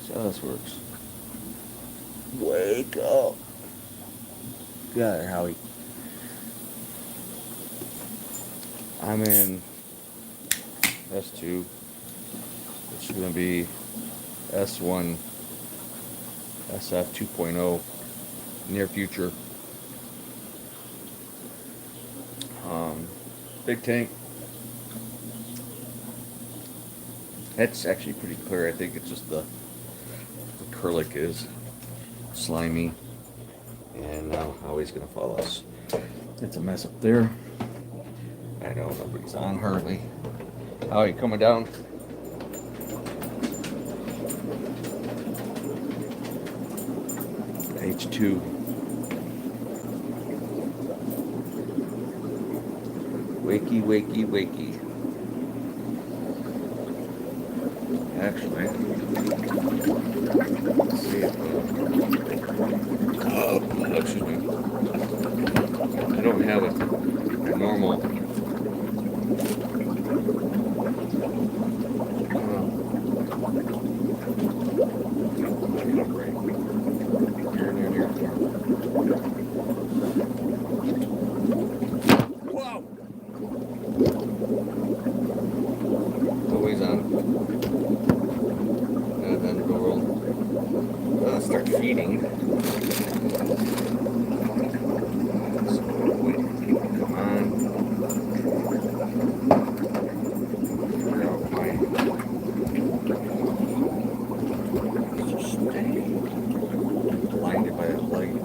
See how this works. Wake up. Get out of there, Howie. I'm in S2. It's going to be S1 SF 2.0 near future. Big tank. It's actually pretty clear. I think it's just the acrylic is slimy. And now Howie's going to follow us. It's a mess up there. I know nobody's on hardly. Howie coming down. H2. Wakey, wakey, wakey. Actually, let's see if, excuse me. I don't have a normal Whoa! Always on. And then go roll. Start feeding. So wait, come on. Figure out my. Just blinded by that light.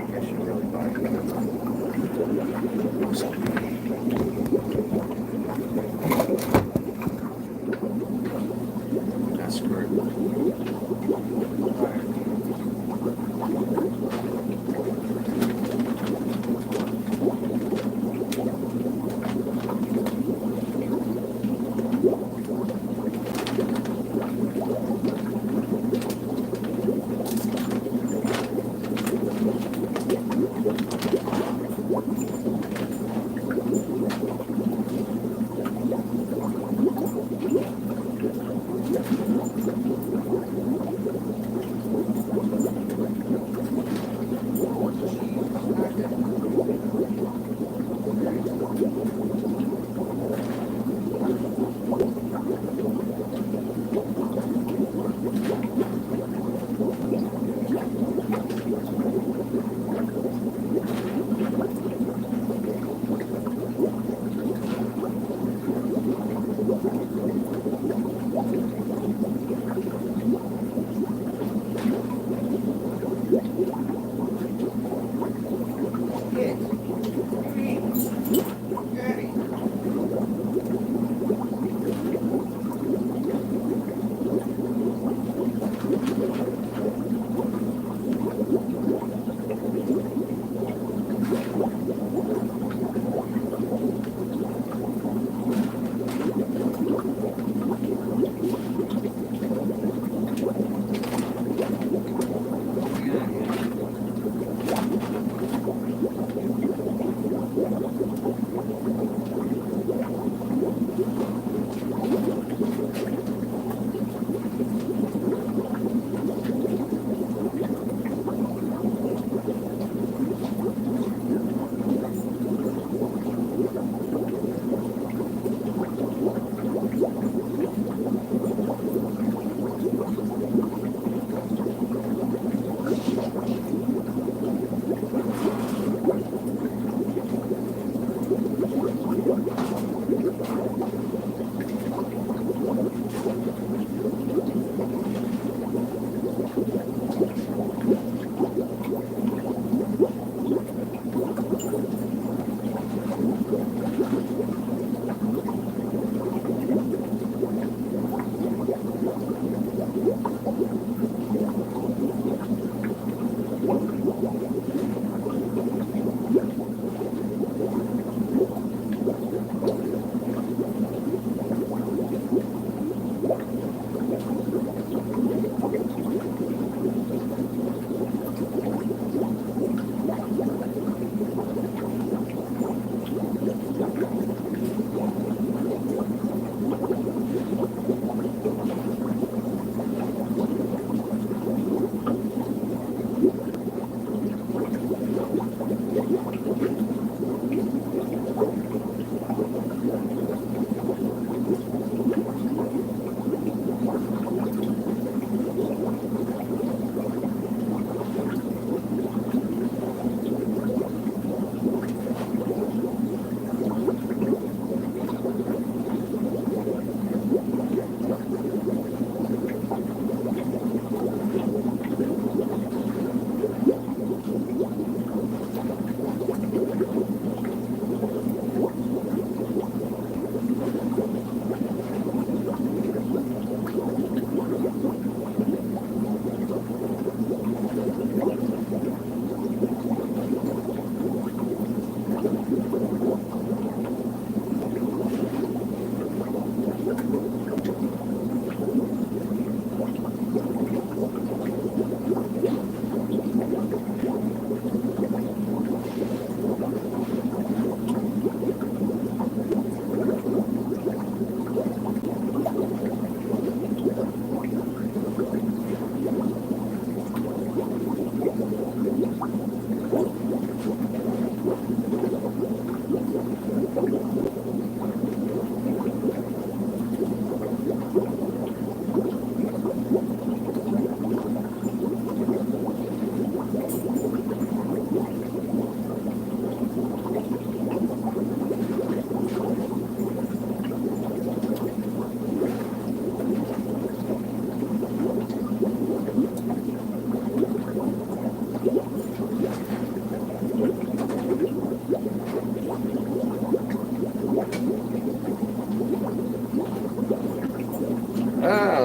I should really buy it.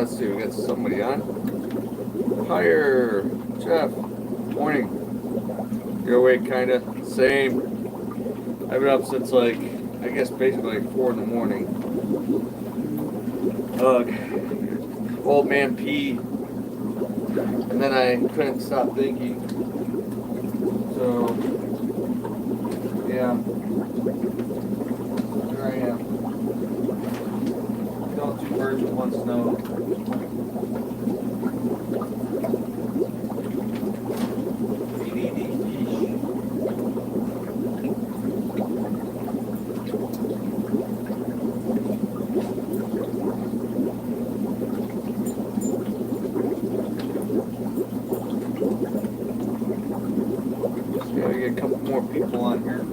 Let's see, we got somebody on. Higher, Jeff. Morning. You're awake, kinda. Same. I've been up since like, I guess basically like 4 in the morning. Old man pee. And then I couldn't stop thinking. So, yeah. Here I am. Killing 2 birds with 1 stone. Just gotta get a couple more people on here.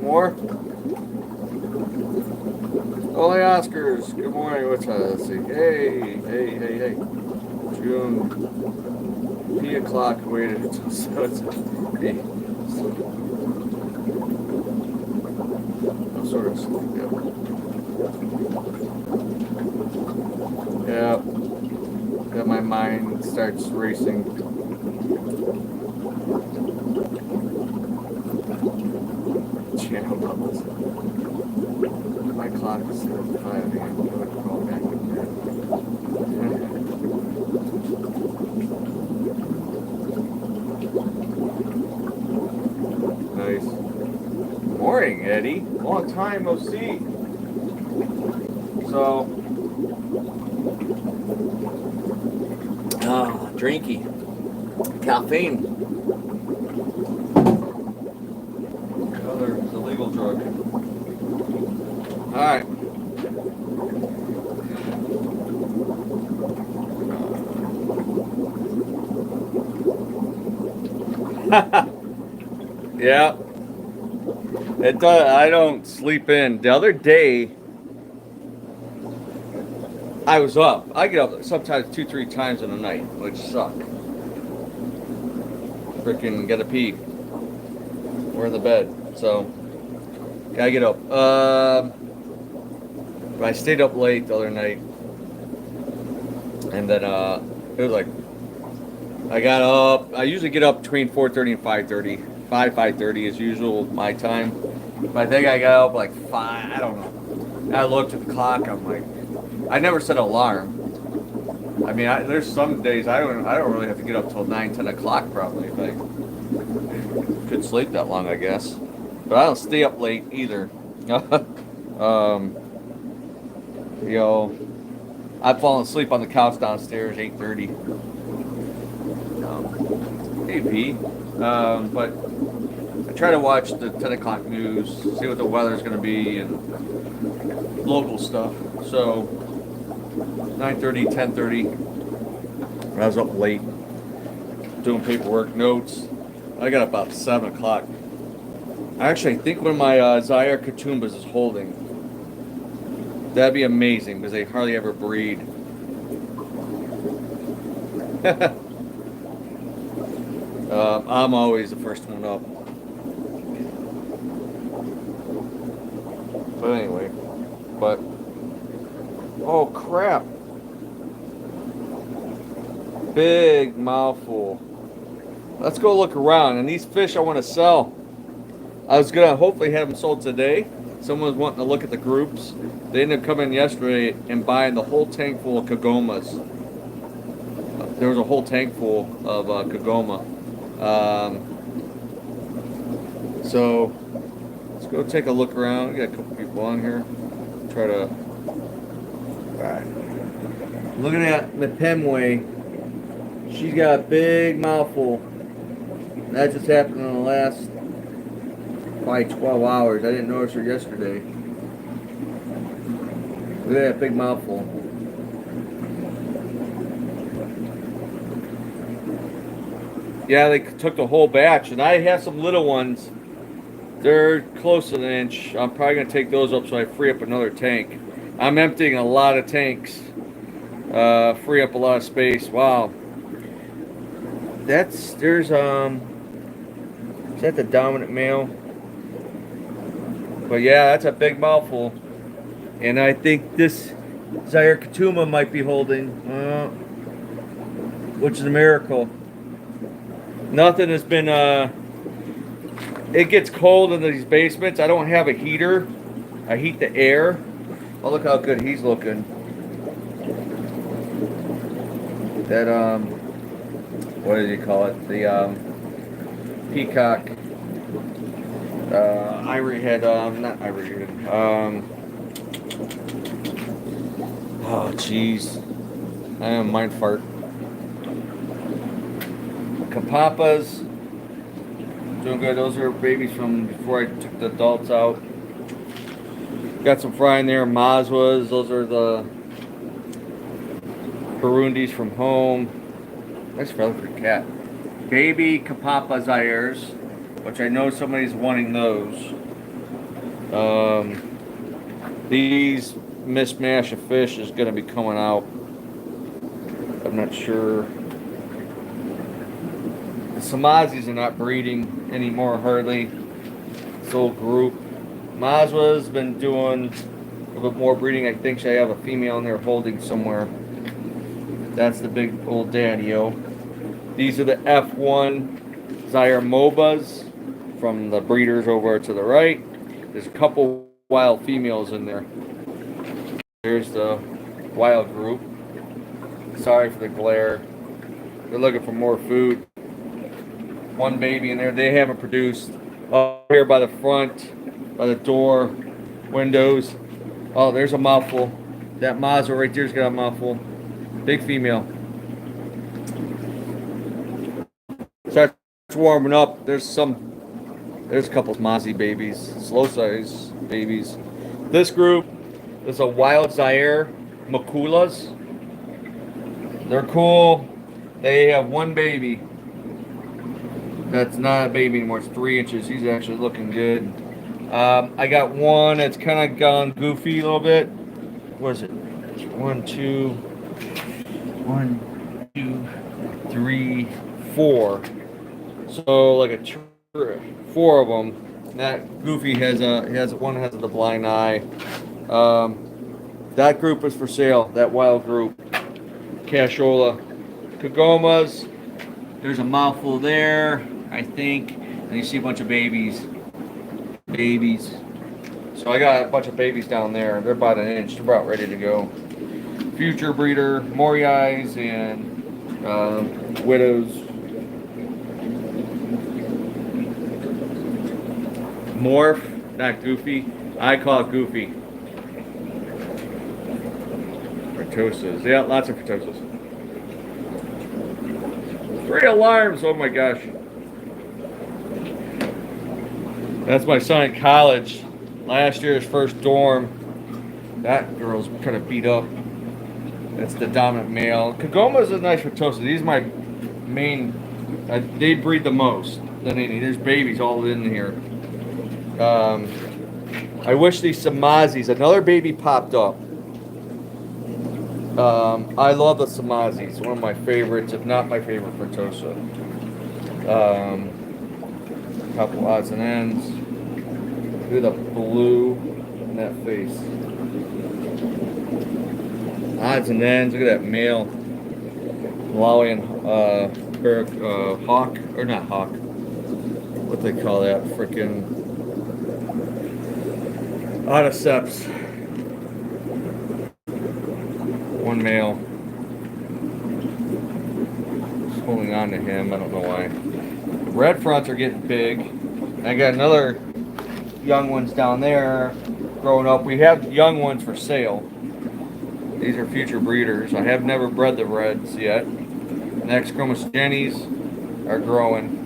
more? Only Oscars. Good morning. What's that? Let's see. Hey. June. P o'clock waited until so it's hey. I'm sort of sleep. Yeah. That my mind starts racing. Channel bubbles. My clock is set at 5 a.m. I'm going to crawl back in there. Nice. Morning, Eddie. Long time no see. So, drinky. Caffeine. Another illegal drug. Alright. Yeah. It does. I don't sleep in. The other day, I was up. I get up sometimes 2-3 times in a night, which suck. Freaking gotta pee. We're in the bed, so gotta get up. I stayed up late the other night, and then it was like I got up. I usually get up between 4:30 and 5:30. 5:30 is usual my time. But I think I got up like 5. I don't know. I looked at the clock. I'm like, I never set an alarm. I mean, there's some days I don't really have to get up till 9-10 o'clock probably if I could sleep that long, I guess. But I don't stay up late either. You know, I've fallen asleep on the couch downstairs 8:30. Hey V. But I try to watch the 10 o'clock news, see what the weather's going to be, and local stuff. So 9:30, 10:30. I was up late doing paperwork, notes. I got about 7 o'clock. I actually think one of my Zaire Katumbas is holding. That'd be amazing because they hardly ever breed. I'm always the first one up. But anyway, oh crap. Big mouthful. Let's go look around. And these fish I want to sell. I was going to hopefully have them sold today. Someone was wanting to look at the groups. They ended up coming yesterday and buying the whole tank full of kagomas. There was a whole tank full of kagoma. So let's go take a look around. We got a couple people on here. Try to. Alright. Looking at Mpemwe. She's got a big mouthful. That just happened in the last probably 12 hours. I didn't notice her yesterday. Look at that big mouthful. Yeah, they took the whole batch, and I have some little ones. They're close to an inch. I'm probably going to take those up so I free up another tank. I'm emptying a lot of tanks. Free up a lot of space. Wow. Is that the dominant male? But yeah, that's a big mouthful. And I think this Zaire Katuma might be holding, which is a miracle. Nothing has been, it gets cold in these basements. I don't have a heater. I heat the air. Oh, look how good he's looking. That, what do you call it? The, peacock, ivory head, not ivory head, oh, jeez. I am mind fart. Kapampas, doing good. Those are babies from before I took the adults out. Got some fry in there. Mazwas, those are the Burundis from home. Nice feather for a cat. Baby Kapampa Zaires, which I know somebody's wanting those. These mismatch of fish is going to be coming out. I'm not sure. The Samazis are not breeding anymore hardly. This old group. Mazwa's been doing a little bit more breeding. I think I have a female in there holding somewhere. That's the big old daddy-o. These are the F1 Zaire Mobas from the breeders over to the right. There's a couple wild females in there. Here's the wild group. Sorry for the glare. They're looking for more food. One baby in there. They haven't produced. Up here by the front, by the door, windows. Oh, there's a mouthful. That Mazda right there's got a mouthful. Big female. Starts warming up. There's a couple of Mozzie babies, slow size babies. This group is a wild Zaire Makulas. They're cool. They have one baby. That's not a baby anymore. It's 3 inches. He's actually looking good. I got one that's kind of gone goofy a little bit. What is it? 1, 2, 3, 4. So like 4 of them. That goofy has one has the blind eye. That group is for sale. That wild group. Cashola. Kagomas. There's a mouthful there, I think. And you see a bunch of babies. So I got a bunch of babies down there. They're about 1 inch. They're about ready to go. Future breeder, Moriais and widows. Morph, not Goofy. I call it Goofy. Fritosas. Yeah, lots of Fritosas. 3 alarms, oh my gosh. That's my son in college. Last year's first dorm. That girl's kind of beat up. That's the dominant male. Kagoma's a nice Fritosa. These are my main, they breed the most than any. There's babies all in here. I wish these Samazis, another baby popped up. I love the Samazis, one of my favorites, if not my favorite Fritosa. Couple odds and ends. Look at the blue in that face. Odds and ends. Look at that male Malawian hawk, or not hawk. What they call that? Freaking Oticeps. One male. Just holding on to him. I don't know why. The red fronts are getting big. I got another young ones down there growing up. We have young ones for sale. These are future breeders. I have never bred the reds yet. Next Chromis Jennies are growing.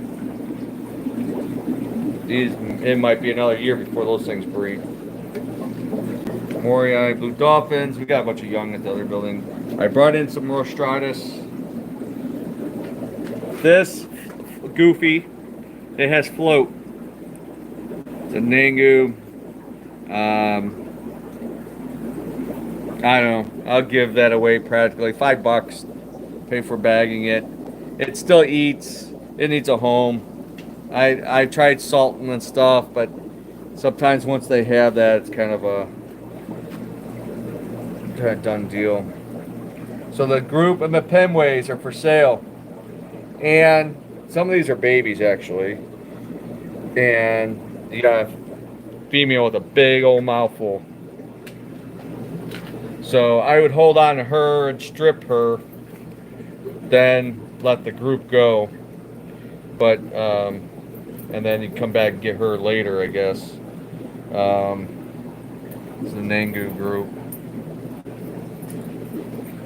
These, it might be another year before those things breed. Morii, Blue Dolphins. We got a bunch of young at the other building. I brought in some Rostratus. This Goofy, it has float. It's a Nangu. I don't know. I'll give that away practically. $5. Pay for bagging it. It still eats. It needs a home. I tried salting and stuff, but sometimes once they have that, it's kind of a done deal. So the group and the Pemways are for sale. And some of these are babies, actually. And you got a female with a big old mouthful. So I would hold on to her and strip her, then let the group go. But, and then you come back and get her later, I guess. It's the Nangu group.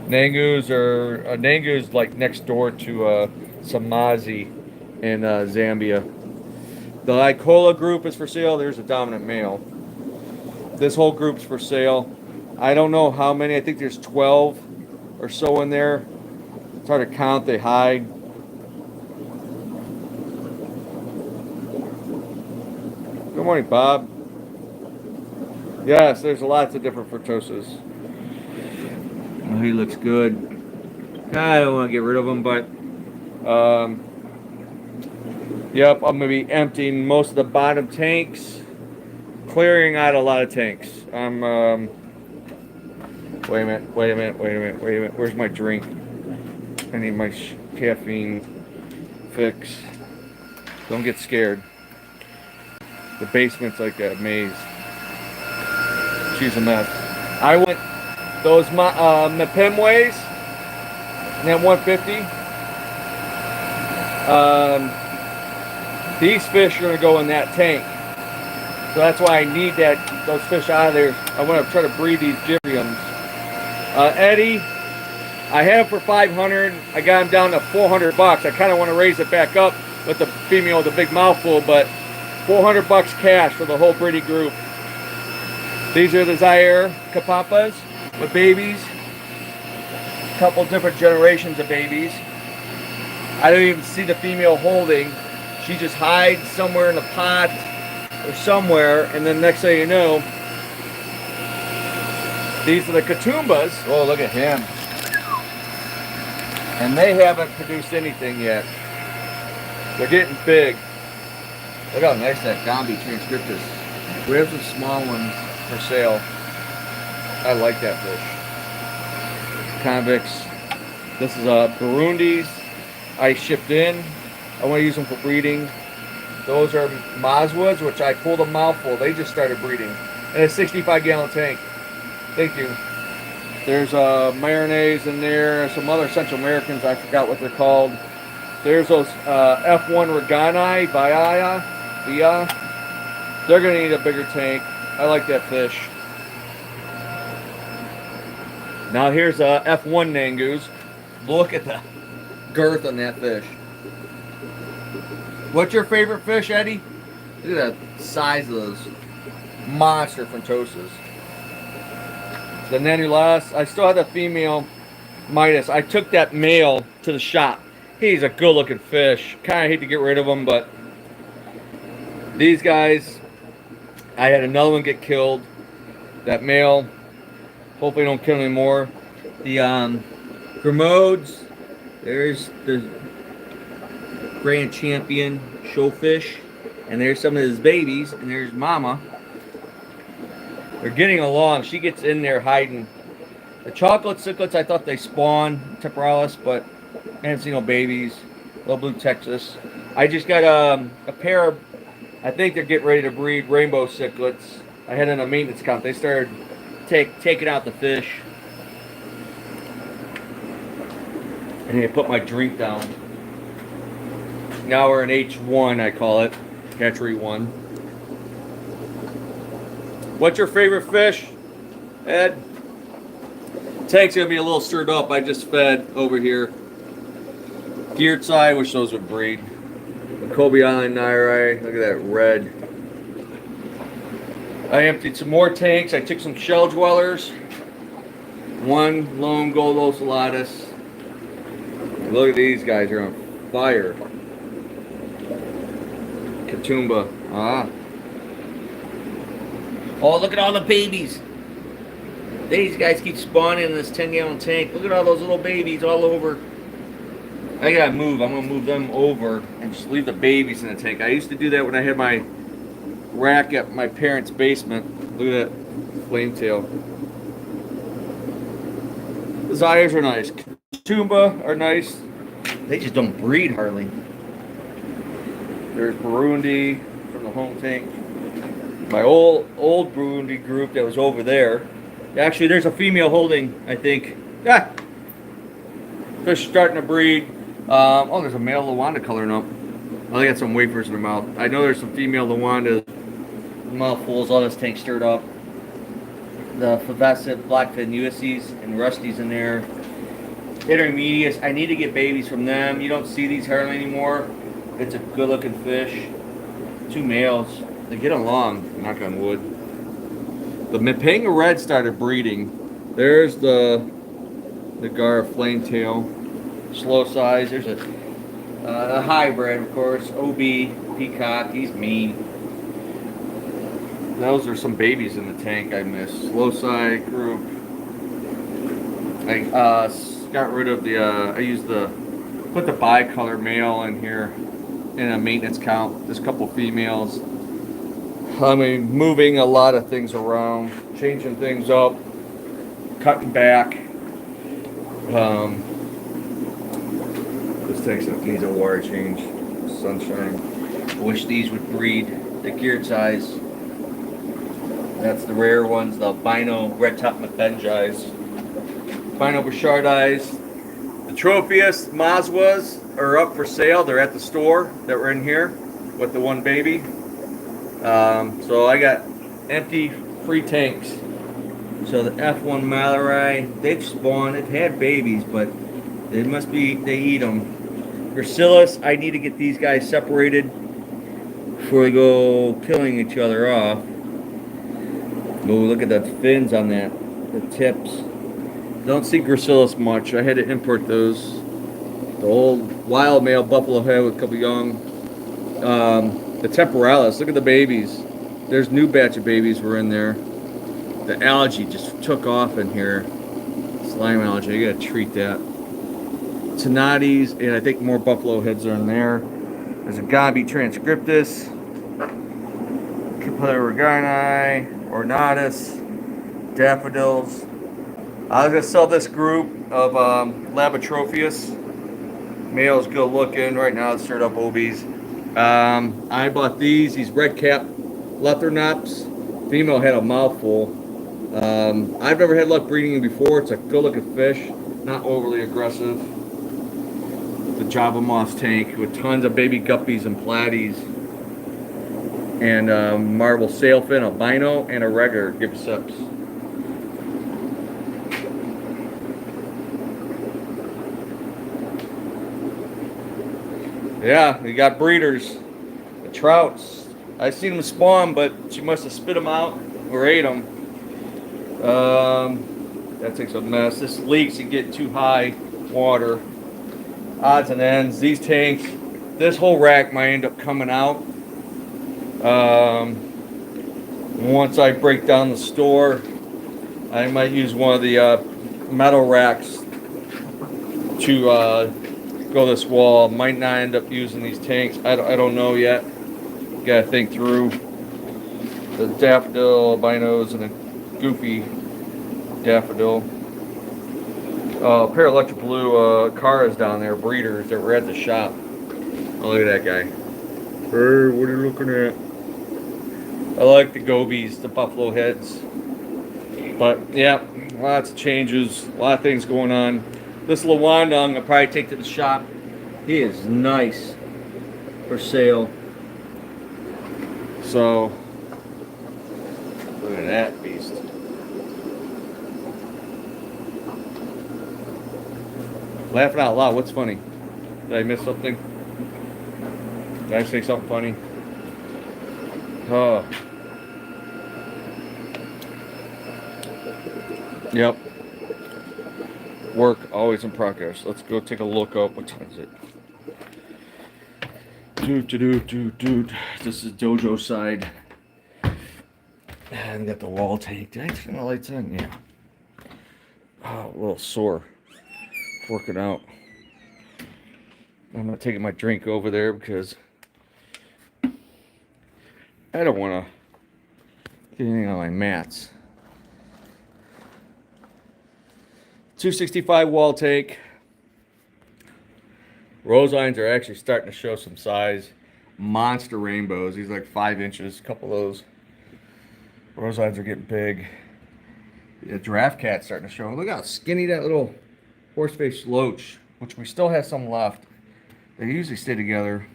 Nangu's like next door to Samazi in Zambia. The Icola group is for sale. There's a dominant male. This whole group's for sale. I don't know how many. I think there's 12 or so in there. It's hard to count. They hide. Good morning, Bob. Yes, there's lots of different Furtoses. Oh, he looks good. I don't want to get rid of him, but yep, I'm gonna be emptying most of the bottom tanks, clearing out a lot of tanks. I'm wait a minute, wait a minute, wait a minute, wait a minute. Where's my drink? I need my caffeine fix. Don't get scared. The basement's like a maze. She's a mess. I went those Mapimways and that 150. These fish are gonna go in that tank, so that's why I need those fish out of there. I want to try to breed these gyriums. Eddie, I had him for 500. I got him down to 400 bucks. I kind of want to raise it back up with the female with the big mouthful, but 400 bucks cash for the whole breeding group. These are the Zaire Kapampas with babies. A couple different generations of babies. I don't even see the female holding. She just hides somewhere in the pot or somewhere, and then next thing you know, these are the Katumbas. Oh, look at him. And they haven't produced anything yet. They're getting big. Look how nice that Gambi transcriptus. We have some small ones for sale. I like that fish. Convicts. This is Burundis. I shipped in. I want to use them for breeding. Those are Mazwoods, which I pulled a mouthful. They just started breeding. And a 65-gallon tank. Thank you. There's Marinades in there. Some other Central Americans. I forgot what they're called. There's those F1 Regani, Via. They're going to need a bigger tank. I like that fish. Now here's F1 Nangoos. Look at the girth on that fish. What's your favorite fish, Eddie? Look at the size of those monster Furtoses. The Nanuladas. I still have the female Midas. I took that male to the shop. He's a good looking fish. Kind of hate to get rid of him, but these guys, I had another one get killed. That male, hopefully don't kill any more. The Gramodes, there's the Grand Champion Showfish, and there's some of his babies, and there's Mama. They're getting along. She gets in there hiding. The chocolate cichlids, I thought they spawned temporalis, but I haven't seen no babies. Little Blue Texas. I just got a pair of, I think they're getting ready to breed rainbow cichlids. I had in a maintenance count. They started taking out the fish. And I put my drink down. Now we're in H1, I call it. Hatchery 1. What's your favorite fish, Ed? Tank's gonna be a little stirred up. I just fed over here. Geared side, wish those would breed. The Kobe Island Nairai, look at that red. I emptied some more tanks. I took some shell dwellers. One lone gold ocellatus. Look at these guys, they're on fire. Katoomba. Oh, look at all the babies. These guys keep spawning in this 10-gallon tank. Look at all those little babies all over. I gotta move. I'm gonna move them over and just leave the babies in the tank. I used to do that when I had my rack at my parents' basement. Look at that flame tail. The Zaires are nice. Katoomba are nice. They just don't breed hardly. There's Burundi from the home tank. My old Burundi group that was over there. Actually, there's a female holding, I think. Ah! Fish starting to breed. Oh, there's a male Luanda coloring up. Oh, they got some wafers in their mouth. I know there's some female Luanda mouthfuls. All this tank stirred up. The Favacid, Blackfin USCs, and Rusties in there. Intermediates. I need to get babies from them. You don't see these hardly anymore. It's a good looking fish. Two males. They get along, knock on wood. The Mapinga Red started breeding. There's the Gar Flame Tail. Slow size. There's a hybrid, of course. OB Peacock. He's mean. those are some babies in the tank I missed. Low side group. I got rid of the, put the bicolor male in here in a maintenance count. There's a couple females. I mean, moving a lot of things around, changing things up, cutting back. This tank needs a water change. Sunshine. I wish these would breed the geared size. That's the rare ones, the albino red top McBenjais. Albino Bouchardais. The Tropheus Mazwas are up for sale. They're at the store that were in here with the one baby. So I got empty free tanks. So the F1 Malarai, they've spawned, they've had babies, but they eat them. Gracilis, I need to get these guys separated before we go killing each other off. Oh, look at the fins on that, the tips. Don't see Gracilis much. I had to import those. The old wild male buffalo head with a couple young. The temporalis, look at the babies. There's new batch of babies were in there. The algae just took off in here. Slime algae, you gotta treat that. Tenates, and I think more buffalo heads are in there. There's a Gabi transcriptus, Capilla regani, ornatus, daffodils. I was gonna sell this group of Labotropheus. Male's good looking. Right now it's straight up obies. I bought these red cap Lethernops. Female had a mouthful. I've never had luck breeding them before. It's a good looking fish, not overly aggressive. The Java Moss tank with tons of baby guppies and platies. And marble sailfin, albino, and a regular Gypsips. Yeah, we got breeders. The trouts. I seen them spawn, but she must have spit them out or ate them. That takes a mess. This leaks and get too high water. Odds and ends. These tanks, this whole rack might end up coming out. Once I break down the store, I might use one of the metal racks to go this wall. Might not end up using these tanks. I don't know yet. Gotta think through. The daffodil albinos and a goofy daffodil. Pair of electric blue cars down there, breeders that were at the shop. Oh, look at that guy. Hey, what are you looking at? I like the gobies, the buffalo heads. But yeah, lots of changes, a lot of things going on. This Lawandong I'll probably take to the shop. He is nice for sale. So, look at that beast. Laughing out loud, what's funny? Did I miss something? Did I say something funny? Oh. Yep. Work always in progress. Let's go take a look up. What time is it? Dude. This is dojo side. And got the wall tank. Did I turn the lights on? Yeah. Oh, a little sore. Working out. I'm not taking my drink over there because I don't want to get anything on my mats. 265 wall tank. Rose lines are actually starting to show some size. Monster rainbows. These are like 5 inches. A couple of those. Rose lines are getting big. The giraffe cat's starting to show. Look how skinny that little horseface loach, which we still have some left. They usually stay together.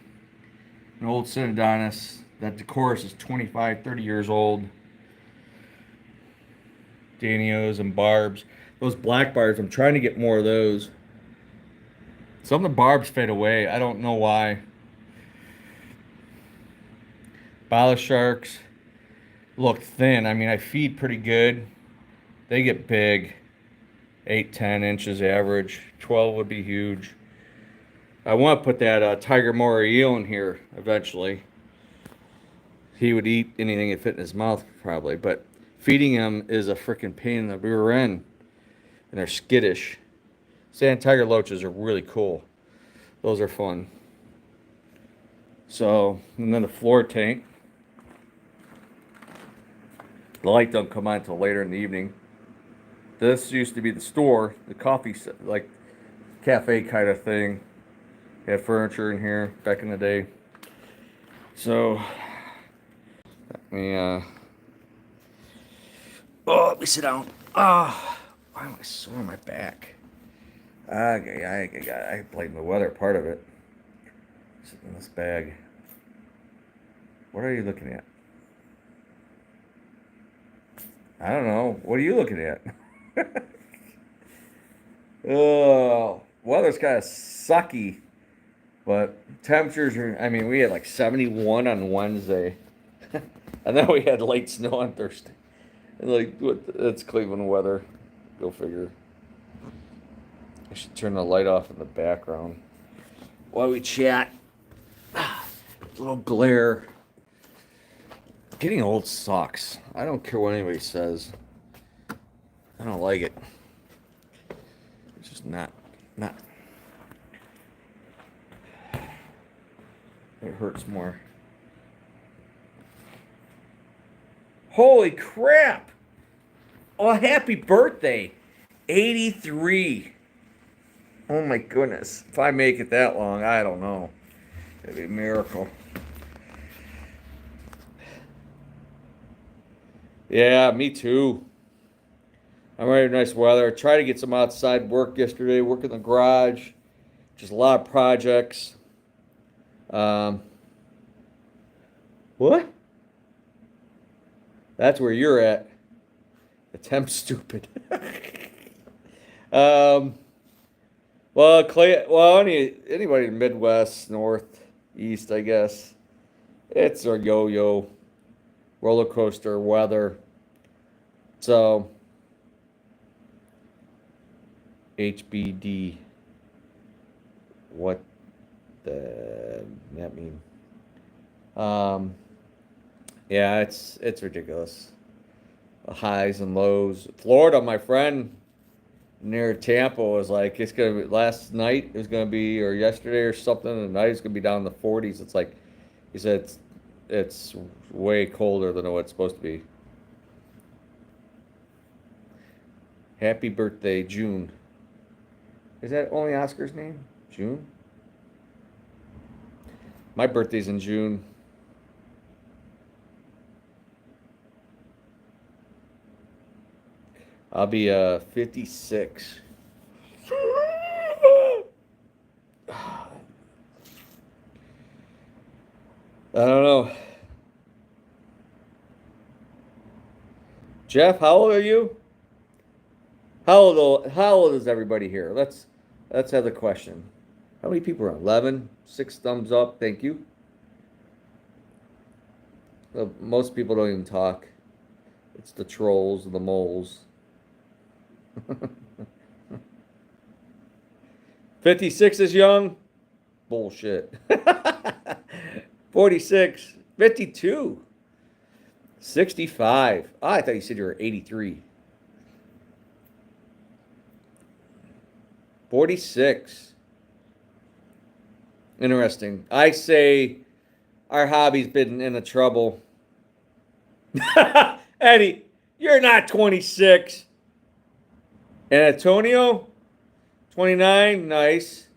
An old Synodontis. That decor is 25, 30 years old. Danios and barbs. Those black barbs, I'm trying to get more of those. Some of the barbs fade away. I don't know why. Bala sharks look thin. I mean, I feed pretty good. They get big. 8, 10 inches average. 12 would be huge. I want to put that Tiger Moray eel in here eventually. he would eat anything that fit in his mouth probably. But feeding him is a freaking pain in the rear end, and they're skittish. Sand tiger loaches are really cool. Those are fun. So, and then the floor tank. The light don't come on until later in the evening. This used to be the store, the coffee, like cafe kind of thing. Had furniture in here back in the day. So, let me sit down. Ah, why am I sore on my back? I blame the weather, part of it. Sitting in this bag. What are you looking at? I don't know. What are you looking at? Oh, weather's kind of sucky, but temperatures are. I mean, we had like 71 on Wednesday, and then we had late snow on Thursday. And like, it's Cleveland weather. Go figure. I should turn the light off in the background while we chat. A little glare. Getting old sucks. I don't care what anybody says. I don't like it. It's just not. It hurts more. Holy crap! Oh, happy birthday! 83. Oh my goodness. If I make it that long, I don't know. It'd be a miracle. Yeah, me too. I'm ready for nice weather. I tried to get some outside work yesterday, work in the garage. Just a lot of projects. What? That's where you're at. Attempt stupid. Well, anybody in the Midwest, North, East, I guess. It's a yo-yo roller coaster weather. So, HBD. What the that mean? Yeah, it's ridiculous. The highs and lows. Florida, my friend near Tampa was like, it's gonna be last night. It was gonna be or yesterday or something. And the night it's gonna be down in the 40s. It's like he said, it's way colder than what it's supposed to be. Happy birthday, June. Is that only Oscar's name? June? My birthday's in June. I'll be 56. I don't know. Jeff, how old are you? How old is everybody here? Let's have the question. How many people are on? 11? 6 thumbs up. Thank you. Most people don't even talk. It's the trolls and the moles. 56 is young? Bullshit. 46. 52. 65. Oh, I thought you said you were 83. 46. Interesting. I say our hobby's been in the trouble. Eddie, you're not 26. And Antonio, 29. Nice.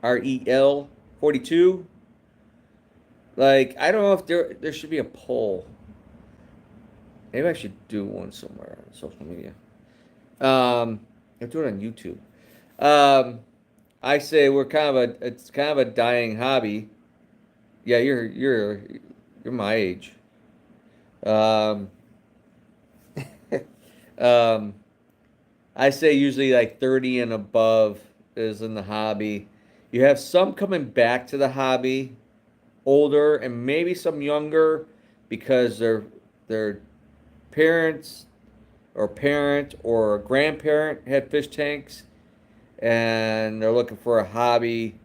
REL, 42. Like, I don't know if there should be a poll. Maybe I should do one somewhere on social media. I'll do it on YouTube. I say it's kind of a dying hobby. Yeah, you're my age. I say usually like 30 and above is in the hobby. You have some coming back to the hobby, older and maybe some younger because their parents or parent or grandparent had fish tanks and they're looking for a hobby,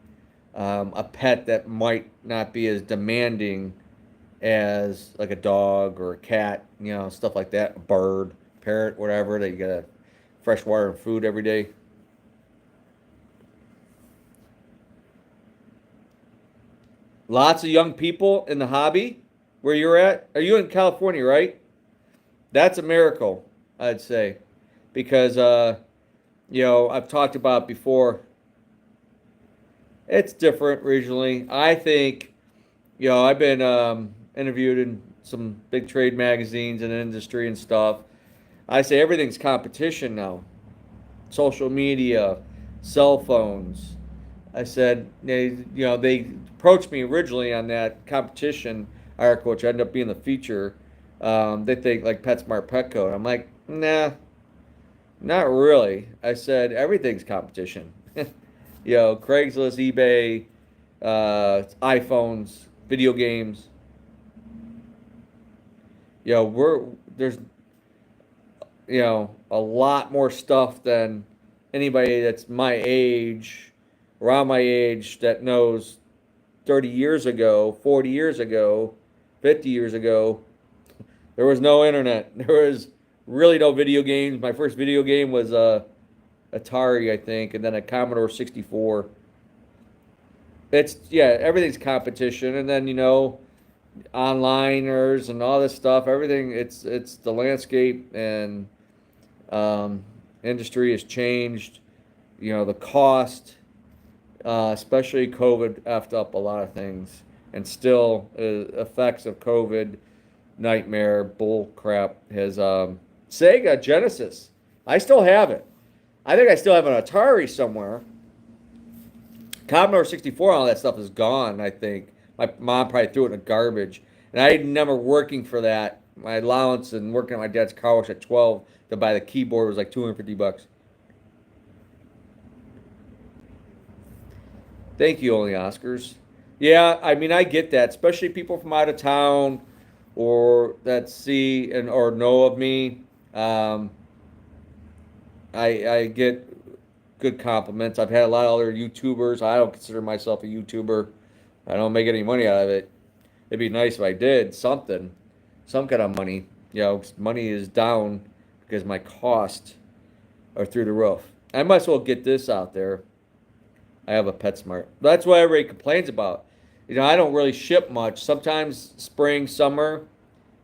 a pet that might not be as demanding as like a dog or a cat, stuff like that, a bird, parrot, whatever, that you get a fresh water and food every day. Lots of young people in the hobby where you're at. Are you in California, right? That's a miracle, I'd say, because I've talked about before. It's different regionally. I think, I've been interviewed in some big trade magazines and industry and stuff. I say everything's competition now. Social media, cell phones. I said, they approached me originally on that competition article, which ended up being the feature. They think like PetSmart Petco. And I'm like, nah, not really. I said, everything's competition. Craigslist, eBay, iPhones, video games. There's a lot more stuff than anybody that's my age, around my age, that knows 30 years ago, 40 years ago, 50 years ago. There was no internet. There was really no video games. My first video game was Atari, I think, and then a Commodore 64. Everything's competition, and then onliners and all this stuff. Everything, it's the landscape and industry has changed. The cost, especially COVID, effed up a lot of things, and still effects of COVID nightmare bull crap has Sega Genesis. I still have it. I think I still have an Atari somewhere. Commodore 64, all that stuff is gone, I think. My mom probably threw it in the garbage. And I remember working for that. My allowance and working at my dad's car wash at 12 to buy the keyboard was like $250. Thank you, only Oscars. Yeah, I mean, I get that, especially people from out of town or that see and or know of me. Um, I get good compliments. I've had a lot of other YouTubers. I don't consider myself a YouTuber. I don't make any money out of it. It'd be nice if I did something, some kind of money. Money is down because my costs are through the roof. I might as well get this out there. I have a PetSmart. That's what everybody complains about. I don't really ship much. Sometimes spring, summer,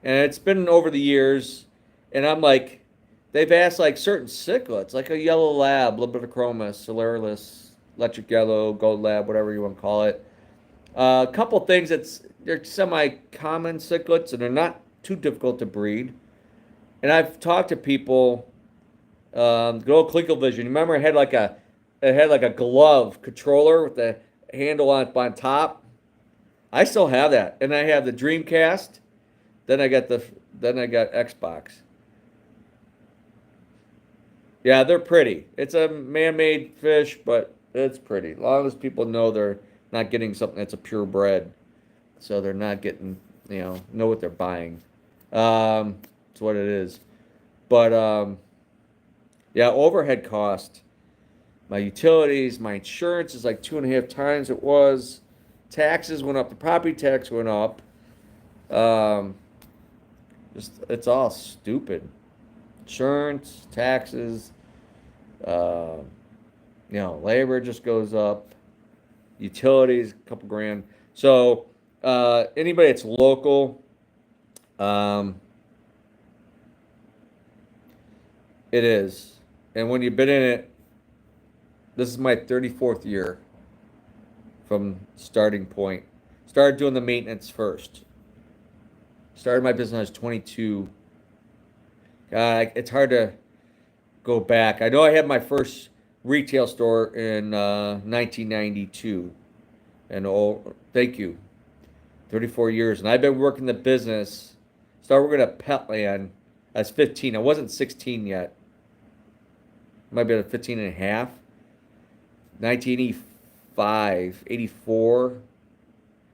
and it's been over the years. And I'm like, they've asked like certain cichlids, like a yellow lab, a little bit of chroma, Solarius, electric yellow, gold lab, whatever you want to call it. A couple things they're semi-common cichlids, and they're not too difficult to breed. And I've talked to people. The old ColecoVision. Remember, it had like a glove controller with the handle on top. I still have that, and I have the Dreamcast. Then I got Xbox. Yeah, they're pretty. It's a man-made fish, but it's pretty. As long as people know they're not getting something that's a purebred, so they're not getting, know what they're buying. It's what it is. But yeah, overhead cost. My utilities, my insurance is like 2.5 times it was. Taxes went up. The property tax went up. Um, it's all stupid. Insurance, taxes, uh, labor just goes up. Utilities, a couple grand. So anybody that's local, um, it is. And when you've been in it, this is my 34th year from starting point. Started doing the maintenance first. Started my business when I was 22. God, it's hard to go back. I know I had my first retail store in 1992. And oh, thank you. 34 years. And I've been working the business. Started working at Petland. I was 15. I wasn't 16 yet. Might be at 15 and a half. 1985, 84.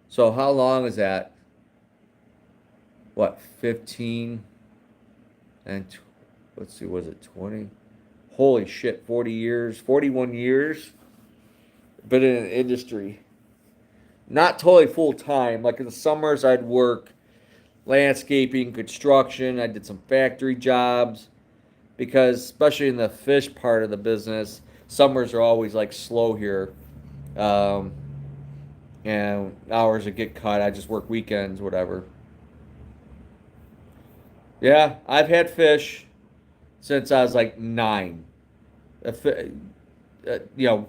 So how long is that? What, 15 and let's see, was it 20? Holy shit, 40 years, 41 years. Been in an industry. Not totally full time. Like in the summers, I'd work landscaping, construction. I did some factory jobs because, especially in the fish part of the business, summers are always like slow here. Um, and hours that get cut. I just work weekends, whatever. Yeah, I've had fish since I was like 9.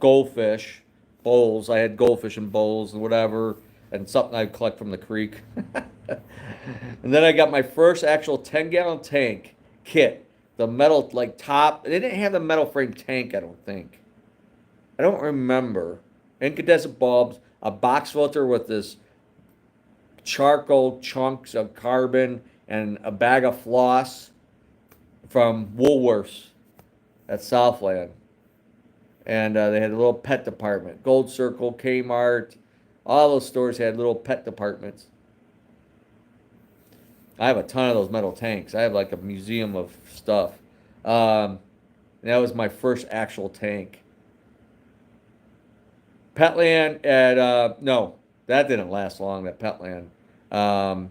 Goldfish, bowls. I had goldfish in bowls and whatever, and something I'd collect from the creek. And then I got my first actual 10-gallon tank kit. The metal like top. They didn't have the metal frame tank, I don't think. I don't remember. Incandescent bulbs, a box filter with this charcoal chunks of carbon, and a bag of floss from Woolworths at Southland. And they had a little pet department. Gold Circle, Kmart, all those stores had little pet departments. I have a ton of those metal tanks. I have like a museum of stuff. That was my first actual tank. Petland at no, that didn't last long. That Petland, um,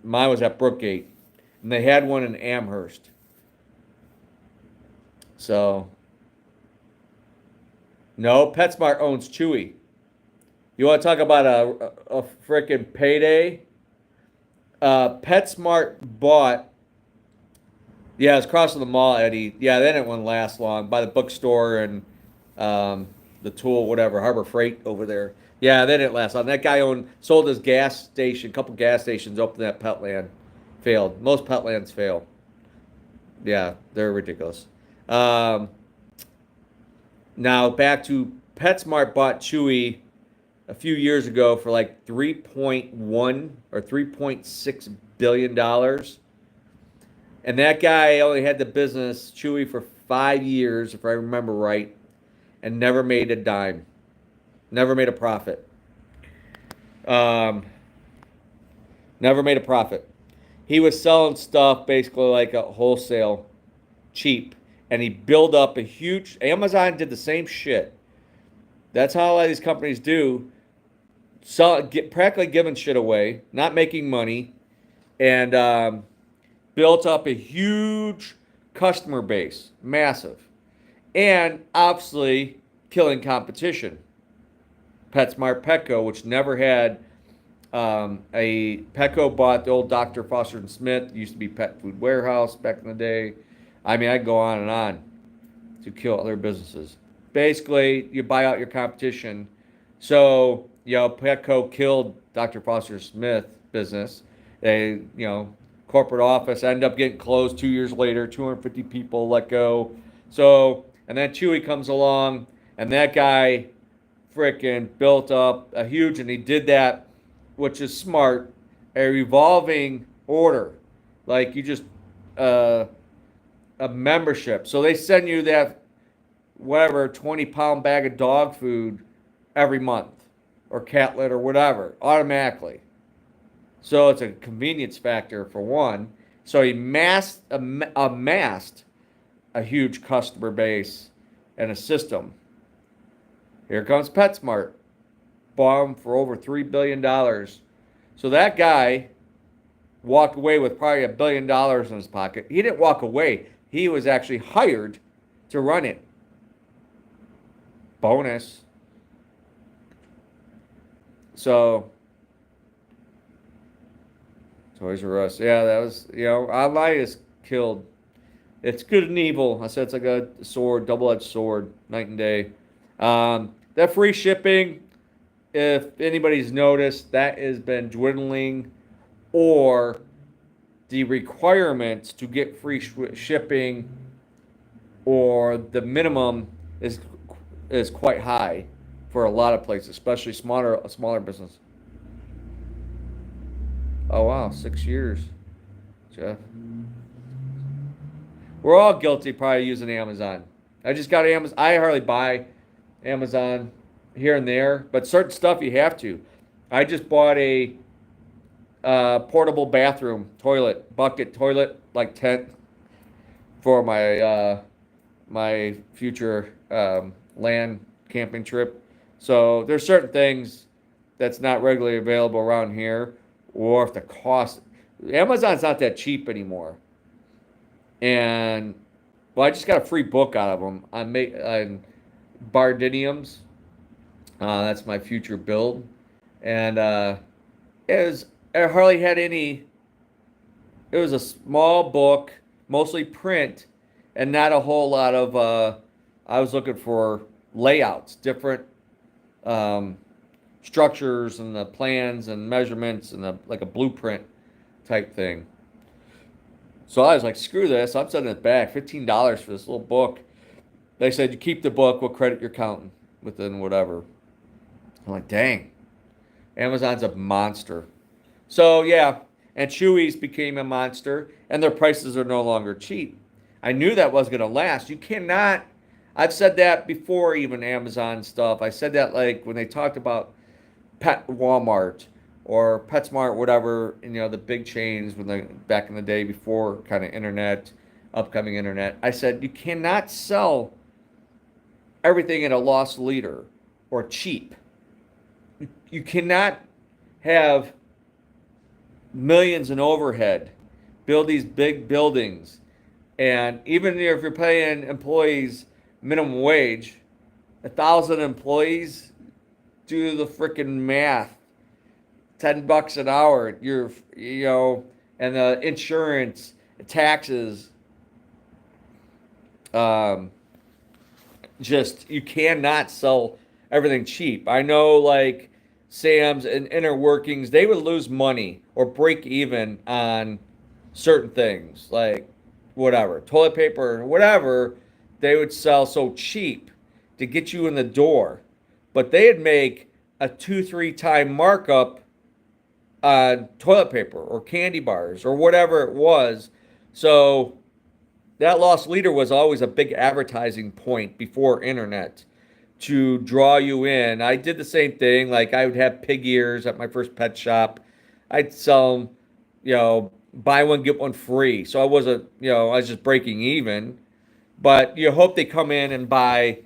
mine was at Brookgate, and they had one in Amherst. So no, PetSmart owns Chewy. You want to talk about a freaking payday? PetSmart bought. Yeah, it's across from the mall, Eddie. Yeah, they didn't last long. By the bookstore and the tool, whatever, Harbor Freight over there. Yeah, they didn't last long. That guy sold his gas station, a couple gas stations, opened that Petland. Failed. Most Petlands fail. Yeah, they're ridiculous. Um, Now back to PetSmart bought Chewy a few years ago for like 3.1 or 3.6 billion dollars. And that guy only had the business Chewy for 5 years, if I remember right, and never made a dime, never made a profit. Um, Never made a profit. He was selling stuff basically like a wholesale, cheap, and he built up a huge. Amazon did the same shit. That's how a lot of these companies do. Practically giving shit away, not making money, and built up a huge customer base, massive, and obviously killing competition. PetSmart Petco, which never had a Petco bought the old Dr. Foster and Smith, used to be Pet Food Warehouse back in the day. I mean, I go on and on to kill other businesses. Basically, you buy out your competition. So, Petco killed Dr. Foster Smith business. They, corporate office ended up getting closed 2 years later, 250 people let go. So, and then Chewy comes along, and that guy freaking built up a huge, and he did that, which is smart, a revolving order. Like you just, a membership. So they send you that, whatever, 20-pound bag of dog food every month, or cat litter, or whatever, automatically. So it's a convenience factor for one. So he amassed a huge customer base and a system. Here comes PetSmart. Bought him for over $3 billion. So that guy walked away with probably $1 billion in his pocket. He didn't walk away. He was actually hired to run it. Bonus. So, Toys R Us. Yeah, that was, online is killed. It's good and evil. I said it's like a sword, double-edged sword, night and day. That free shipping, if anybody's noticed, that has been dwindling, or the requirements to get free shipping, or the minimum is quite high for a lot of places, especially smaller business. Oh wow, 6 years, Jeff. We're all guilty probably using Amazon. I just got Amazon. I hardly buy Amazon here and there, but certain stuff you have to. I just bought a portable bathroom bucket toilet, like tent for my future land camping trip. So there's certain things that's not regularly available around here, or if the cost, Amazon's not that cheap anymore. And well, I just got a free book out of them on Bardiniums. That's my future build, and it was it hardly had any. It was a small book, mostly print, and not a whole lot of. I was looking for layouts, different um, structures, and the plans and measurements, and like a blueprint type thing. So I was like, screw this! I'm sending it back. $15 for this little book. They said you keep the book. We'll credit your accountant within whatever. I'm like, dang, Amazon's a monster. So yeah, and Chewy's became a monster, and their prices are no longer cheap. I knew that was going to last. You cannot. I've said that before, even Amazon stuff. I said that like when they talked about Pet Walmart or PetSmart, whatever. The big chains when they back in the day before kind of internet, upcoming internet. I said you cannot sell everything at a loss leader or cheap. You cannot have millions in overhead, build these big buildings, and even if you're paying employees minimum wage, 1,000 employees, do the freaking math. $10 an hour. And the insurance, taxes. Um, just you cannot sell everything cheap. I know, like Sam's and inner workings, they would lose money or break even on certain things, like whatever, toilet paper or whatever, they would sell so cheap to get you in the door. But they'd make a 2, 3 time markup on toilet paper or candy bars or whatever it was. So that loss leader was always a big advertising point before internet to draw you in. I did the same thing. Like I would have pig ears at my first pet shop. I'd sell them, buy one, get one free. So I wasn't, I was just breaking even. But you hope they come in and buy,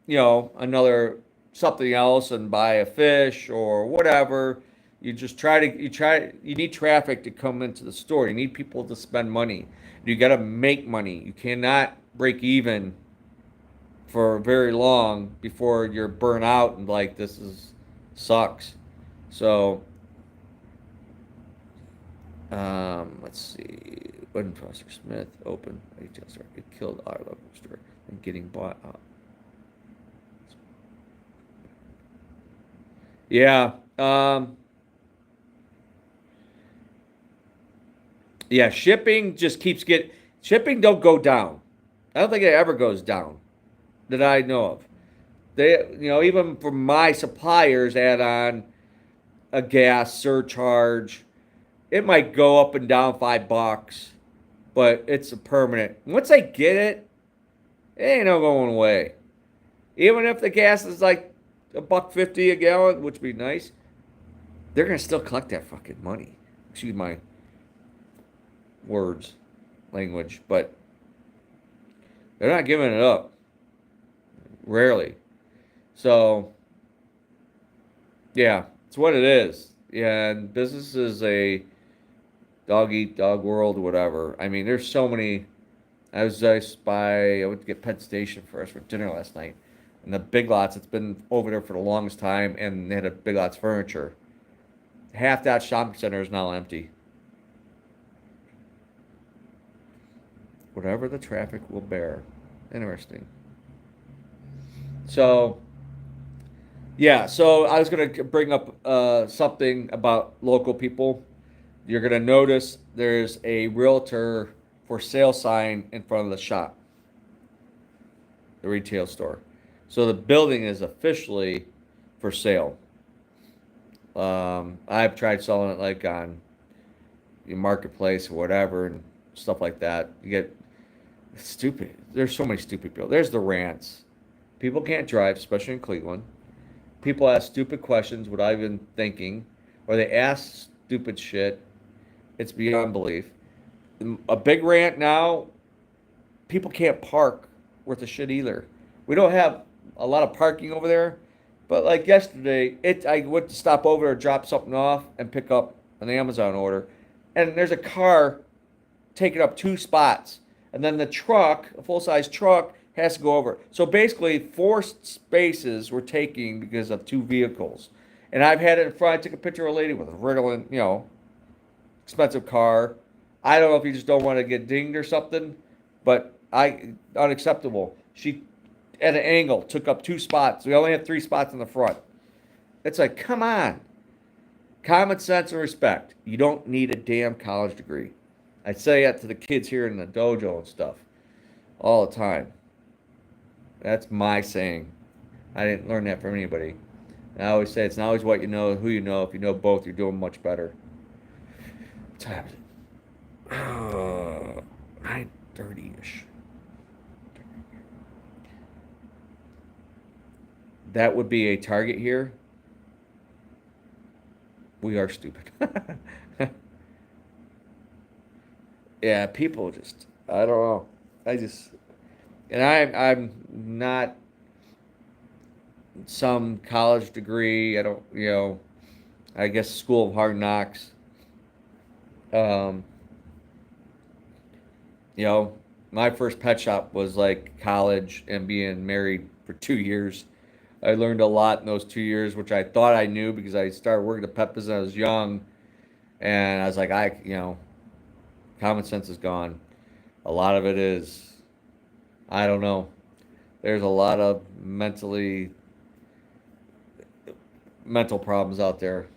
another something else and buy a fish or whatever. You need traffic to come into the store. You need people to spend money. You got to make money. You cannot break even for very long before you're burnt out and like this is sucks. So let's see. When Foster Smith opened retail store, it killed our local store and getting bought up. Yeah. Yeah, shipping don't go down. I don't think it ever goes down that I know of. Even for my suppliers add on a gas surcharge. It might go up and down $5, but it's a permanent. Once I get it, it ain't no going away. Even if the gas is like $1.50 a gallon, which would be nice, they're gonna still collect that fucking money. Excuse my words, language, but they're not giving it up. Rarely. So, yeah, it's what it is. Yeah, and business is a dog eat dog world, whatever. I mean, there's so many. I went to get Penn Station for us for dinner last night. And the Big Lots, it's been over there for the longest time, and they had a Big Lots furniture. Half that shopping center is now empty. Whatever the traffic will bear. Interesting. So, yeah, so I was going to bring up something about local people. You're going to notice there's a realtor for sale sign in front of the shop, the retail store. So the building is officially for sale. I've tried selling it like on your marketplace or whatever and stuff like that. You get stupid. There's so many stupid people. There's the rants. People can't drive, especially in Cleveland. People ask stupid questions without even thinking, or they ask stupid shit. It's beyond belief. A big rant now. People can't park worth a shit either. We don't have a lot of parking over there, but like yesterday, I went to stop over or drop something off and pick up an Amazon order. and there's a car taking up 2 spots, and then the truck, a full-size truck, has to go over. So basically, 4 spaces were taking because of 2 vehicles. And I've had it in front. I took a picture of a lady with a Ritalin, expensive car. I don't know if you just don't want to get dinged or something, but unacceptable. She, at an angle, took up 2 spots. We only had 3 spots in the front. It's like, come on. Common sense and respect. You don't need a damn college degree. I say that to the kids here in the dojo and stuff all the time. That's my saying. I didn't learn that from anybody. And I always say it's not always what you know, who you know. If you know both, you're doing much better. What time is it? 9:30-ish. That would be a target here. We are stupid. Yeah, people just, I don't know. And I'm not some college degree. I don't, I guess School of Hard Knocks. Um, my first pet shop was like college and being married for 2 years. I learned a lot in those 2 years, which I thought I knew because I started working the pet business when I was young. And I was like, common sense is gone. A lot of it is, I don't know. There's a lot of mental problems out there.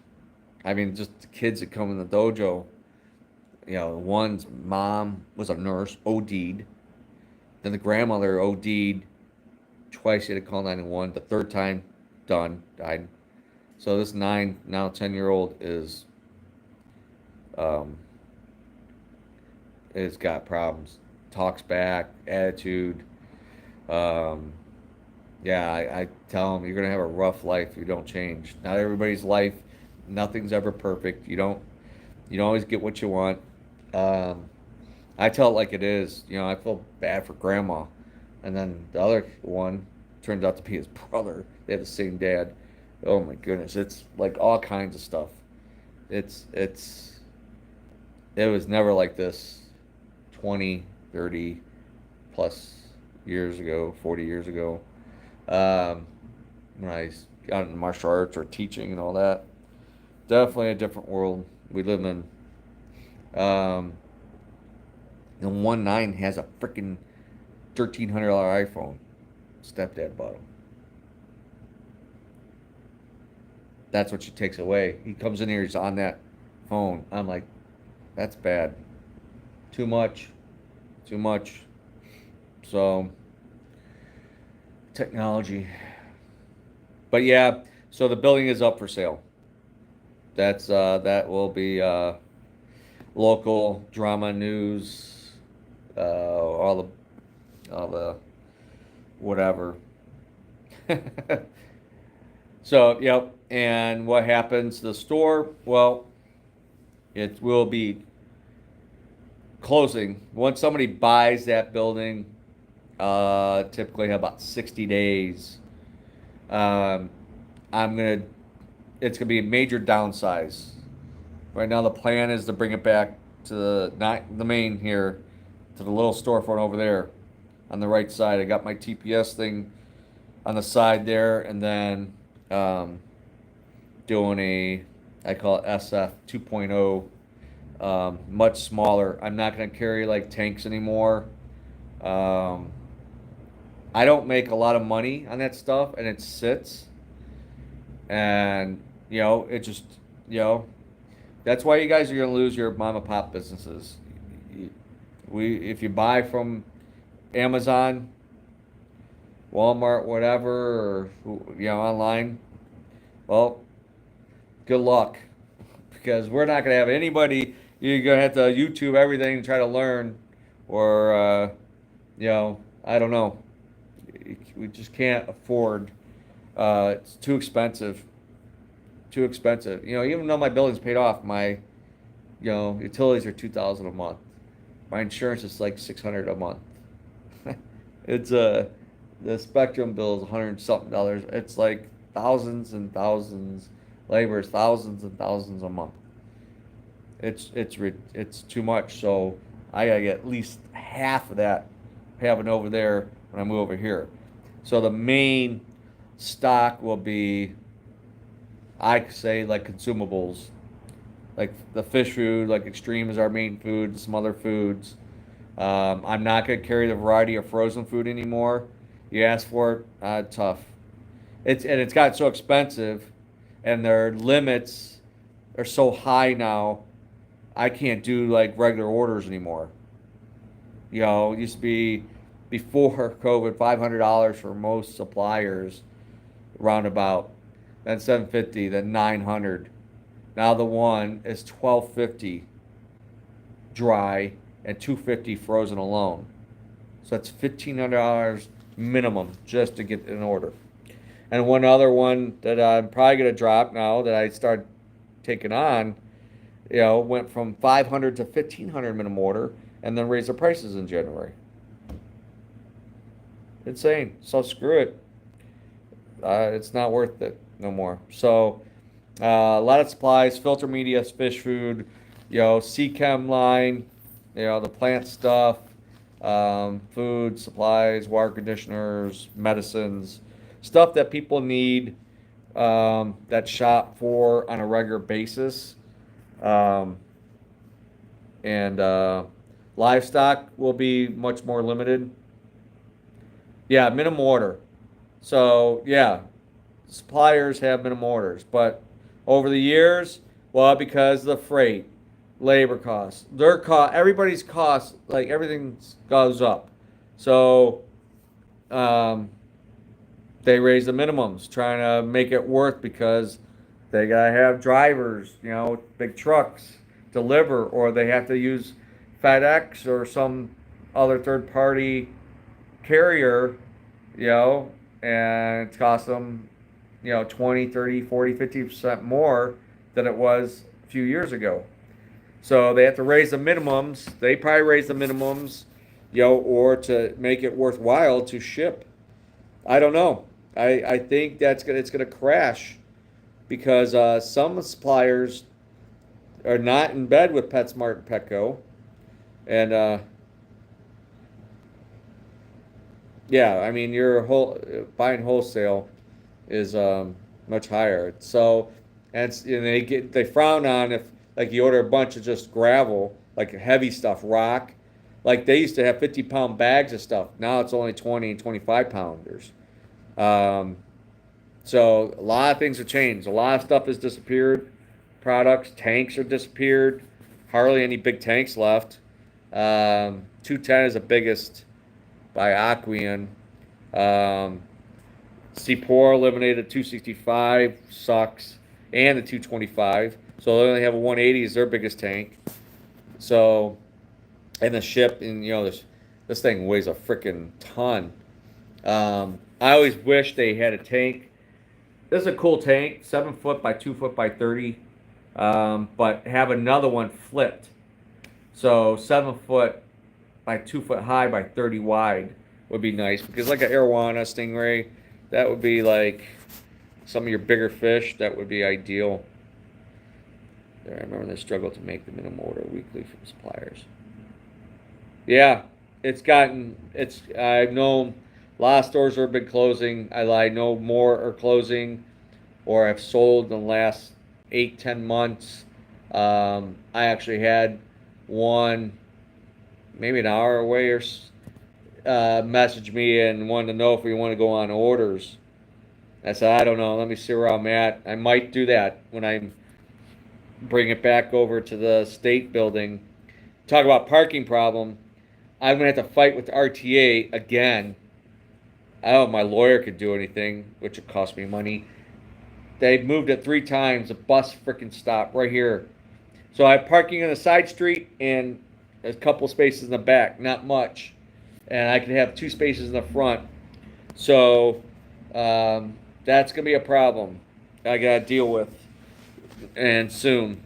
I mean, just the kids that come in the dojo. One's mom was a nurse, OD'd. Then the grandmother OD'd twice. She had to call 911. The third time, died. So this 10-year-old um, is got problems. Talks back, attitude. Um, yeah, I tell them you're gonna have a rough life if you don't change. Not everybody's life, nothing's ever perfect. You don't always get what you want. Um, I tell it like it is. I feel bad for grandma, and then the other one turns out to be his brother. They have the same dad. Oh my goodness, it's like all kinds of stuff. It's it was never like this 20, 30 plus years ago, 40 years ago. Um, when I got into martial arts or teaching and all that. Definitely a different world we live in. Um, the 1.9 has a freaking $1,300 iPhone. Stepdad bought him. That's what she takes away. He comes in here, he's on that phone. I'm like, that's bad. Too much. Too much. So, technology. But yeah, so the building is up for sale. That will be local drama news, all the whatever. So, yep. And what happens? The store, well, it will be closing once somebody buys that building. Typically have about 60 days. Um, it's gonna be a major downsize. Right now, the plan is to bring it back to not the main here, to the little storefront over there, on the right side. I got my TPS thing on the side there, and then doing I call it SF 2.0, much smaller. I'm not gonna carry like tanks anymore. Um, I don't make a lot of money on that stuff, and it sits. And it just you know that's why you guys are gonna lose your mom and pop businesses. If you buy from Amazon, Walmart, whatever, or online, well, good luck, because we're not gonna have anybody. You're gonna have to YouTube everything and try to learn, or I don't know. We just can't afford. It's too expensive. Too expensive. Even though my building's paid off, my utilities are $2,000 a month. My insurance is like $600 a month. It's the Spectrum bill is $100 something. It's like thousands and thousands. Labor is thousands and thousands a month. It's too much. So I gotta get at least half of that having over there when I move over here. So the main stock will be, I could say, like consumables, like the fish food, like extreme is our main food, some other foods. I'm not gonna carry the variety of frozen food anymore. You ask for it, tough. It's gotten so expensive, and their limits are so high now. I can't do like regular orders anymore. It used to be before COVID, $500 for most suppliers, roundabout. Then 750, then 900. Now the one is 1250 dry and 250 frozen alone. So that's $1,500 minimum just to get an order. And one other one that I'm probably gonna drop now that I start taking on, went from 500 to 1,500 minimum order, and then raised the prices in January. Insane. So screw it. It's not worth it no more. So a lot of supplies, filter media, fish food, C-Chem line, the plant stuff, food, supplies, water conditioners, medicines, stuff that people need, that shop for on a regular basis. Um, and livestock will be much more limited. Yeah, minimum order. So yeah, suppliers have minimum orders, but over the years, well, because of the freight, labor costs, their cost, everybody's costs, like everything goes up. So um, they raise the minimums, trying to make it worth because they gotta have drivers, big trucks deliver, or they have to use FedEx or some other third party carrier, you know, and it's cost them, 20, 30, 40, 50% more than it was a few years ago. So they have to raise the minimums. They probably raise the minimums, or to make it worthwhile to ship. I don't know. I think it's gonna crash because some suppliers are not in bed with PetSmart and Petco, and yeah, I mean your buying wholesale is much higher. So, and they frown on if like you order a bunch of just gravel, like heavy stuff, rock. Like they used to have 50-pound bags of stuff. Now it's only 20 and 25 pounders. Um, so a lot of things have changed. A lot of stuff has disappeared. Products, tanks are disappeared. Hardly any big tanks left. 210 is the biggest by Aquian. Um, C4 eliminated 265, sucks, and the 225. So they only have a 180 as their biggest tank. So, and the ship, and this thing weighs a freaking ton. I always wish they had a tank. This is a cool tank, 7 foot by 2 foot by 30, but have another one flipped. So 7 foot by 2 foot high by 30 wide would be nice because like an arowana stingray, that would be like some of your bigger fish. That would be ideal. I remember they struggled to make the minimum order weekly from suppliers. Yeah, I've known a lot of stores have been closing. I know more are closing or have sold in the last 8, 10 months. I actually had one maybe an hour away or message me and wanted to know if we want to go on orders. I said, I don't know. Let me see where I'm at. I might do that when I bring it back over to the state building. Talk about parking problem. I'm going to have to fight with the RTA again. I don't know if my lawyer could do anything, which would cost me money. They moved it 3 times. The bus freaking stopped right here. So I have parking on the side street and a couple spaces in the back, not much. And I can have 2 spaces in the front. So that's going to be a problem I got to deal with. And soon.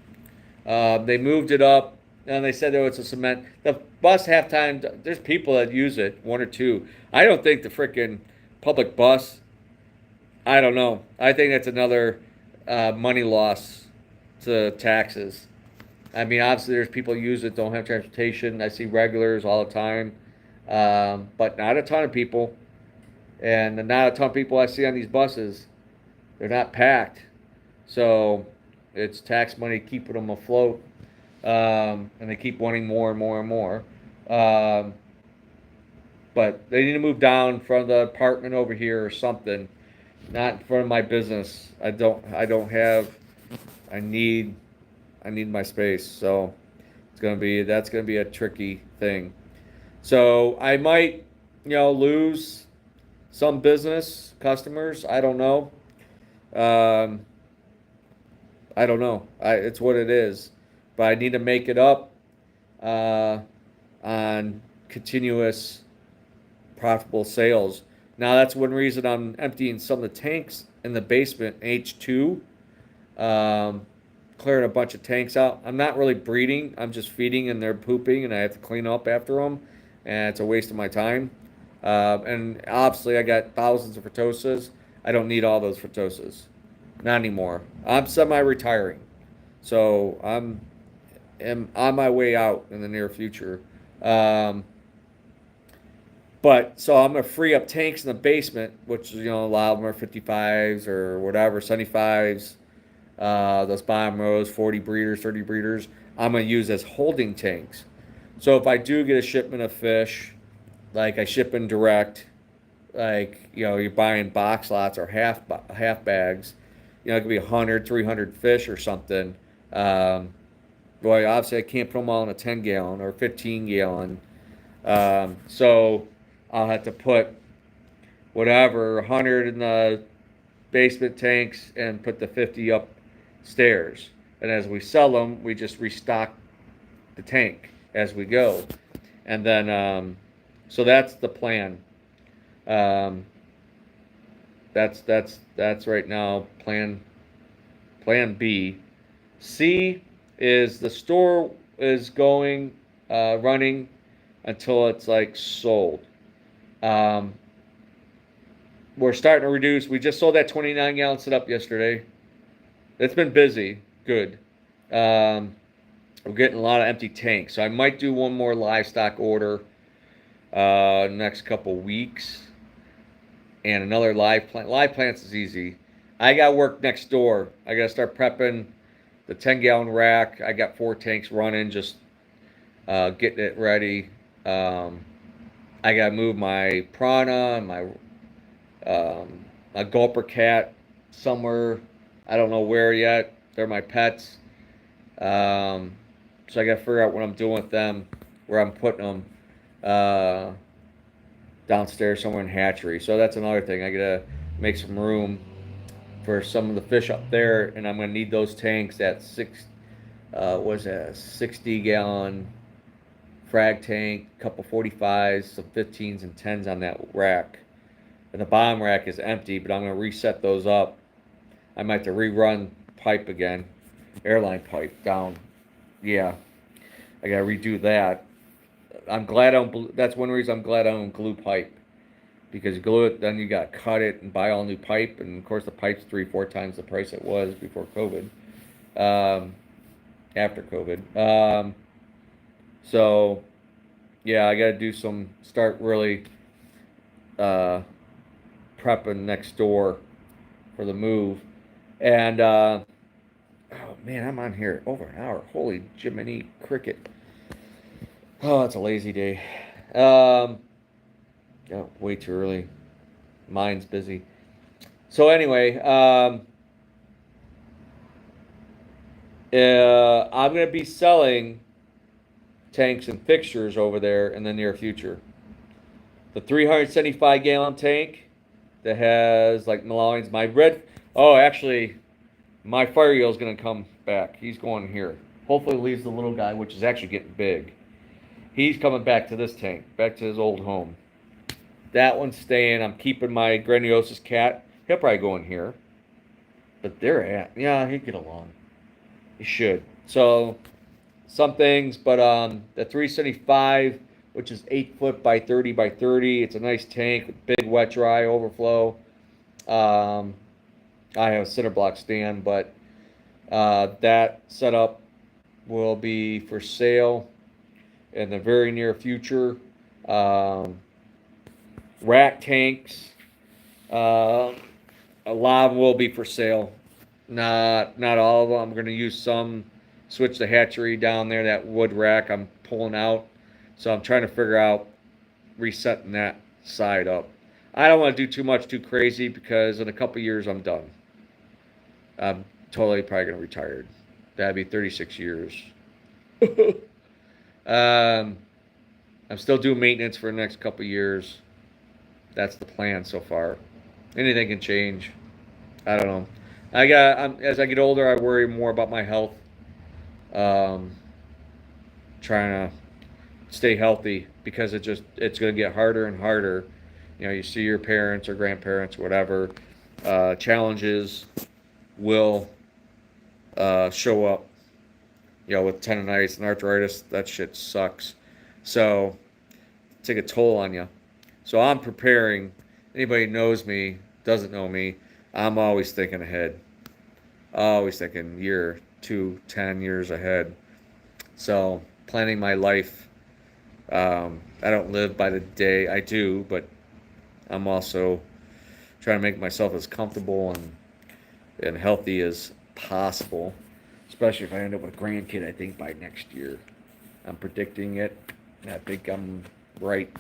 They moved it up, and they said there was a cement. The bus halftime, there's people that use it, 1 or 2. I don't think the freaking public bus, I don't know. I think that's another money loss to taxes. I mean, obviously, there's people who use it, don't have transportation. I see regulars all the time, but not a ton of people. And not a ton of people I see on these buses. They're not packed. So it's tax money keeping them afloat. And they keep wanting more and more and more. Um, but they need to move down from the apartment over here or something. Not in front of my business. I don't have. I need. I need my space. So that's gonna be a tricky thing. So I might, lose some business customers. I don't know. Um, I don't know. It's what it is. But I need to make it up uh, on continuous profitable sales. Now that's one reason I'm emptying some of the tanks in the basement H2, um, clearing a bunch of tanks out. I'm not really breeding. I'm just feeding and they're pooping and I have to clean up after them, and it's a waste of my time. And obviously I got thousands of Fritosas. I don't need all those Fritosas, not anymore. I'm semi-retiring, so am on my way out in the near future. Um, but so I'm gonna free up tanks in the basement, which a lot of them are 55s or whatever, 75s. Those bottom rows, 40 breeders, 30 breeders. I'm gonna use as holding tanks. So if I do get a shipment of fish, like I ship in direct, like you're buying box lots or half bags, it could be 100, 300 fish or something. Boy, obviously I can't put them all in a 10 gallon or 15 gallon. So I'll have to put whatever 100 in the basement tanks and put the 50 upstairs. And as we sell them, we just restock the tank as we go. And then, so that's the plan. Um, that's right now plan B. C is the store is going running until it's like sold. Um, we're starting to reduce. We just sold that 29-gallon setup yesterday. It's been busy. Good. We're getting a lot of empty tanks, so I might do one more livestock order next couple weeks, and another live plant. Live plants is easy. I got work next door. I got to start prepping the 10-gallon rack. I got 4 tanks running, just getting it ready. I got to move my piranha and my gulper cat somewhere. I don't know where yet. They're my pets. So I got to figure out what I'm doing with them, where I'm putting them. Downstairs somewhere in hatchery. So that's another thing. I gotta make some room for some of the fish up there, and I'm gonna need those tanks. That was a 60-gallon frag tank, a couple 45s, some 15s and 10s on that rack. And the bottom rack is empty, but I'm gonna reset those up. I might have to rerun pipe again, airline pipe down. Yeah, I gotta redo that. I'm glad I don't. That's one reason I'm glad I don't glue pipe, because you glue it, then you got to cut it and buy all new pipe, and of course the pipe's 3-4 times the price it was before COVID. After COVID. So yeah, I got to do start really prepping next door for the move, and oh man, I'm on here over an hour. Holy Jiminy Cricket. Oh, it's a lazy day. Way too early. Mind's busy. So anyway, I'm going to be selling tanks and fixtures over there in the near future. The 375-gallon tank that has like Malines, my red. Oh, actually, my fire eel is going to come back. He's going here. Hopefully, leaves the little guy, which is actually getting big. He's coming back to this tank, back to his old home. That one's staying. I'm keeping my graniosus cat. He'll probably go in here. But yeah, he'd get along. He should. So, some things, but the 375, which is 8 foot by 30 by 30, it's a nice tank with big wet dry overflow. I have a center block stand, but that setup will be for sale in the very near future. Um, Rack tanks, uh, a lot of them will be for sale. Not all of them. I'm going to use some. Switch the hatchery down there. That wood rack I'm pulling out. So I'm trying to figure out resetting that side up. I don't want to do too much too crazy because in a couple years I'm done. I'm totally probably going to retire. That'd be 36 years. um, I'm still doing maintenance for the next couple years. That's the plan so far. Anything can change. I don't know. As I get older, I worry more about my health. Um, Trying to stay healthy because it's going to get harder and harder. You know, you see your parents or grandparents, or whatever. Challenges will show up. You know, with tendonitis and arthritis, that shit sucks. So take a toll on you. So I'm preparing. Anybody knows me, doesn't know me, I'm always thinking ahead. Always thinking year, 2, 10 years ahead. So planning my life. I don't live by the day. I do, but I'm also trying to make myself as comfortable and healthy as possible. Especially if I end up with a grandkid, I think by next year. I'm predicting it. I think I'm right.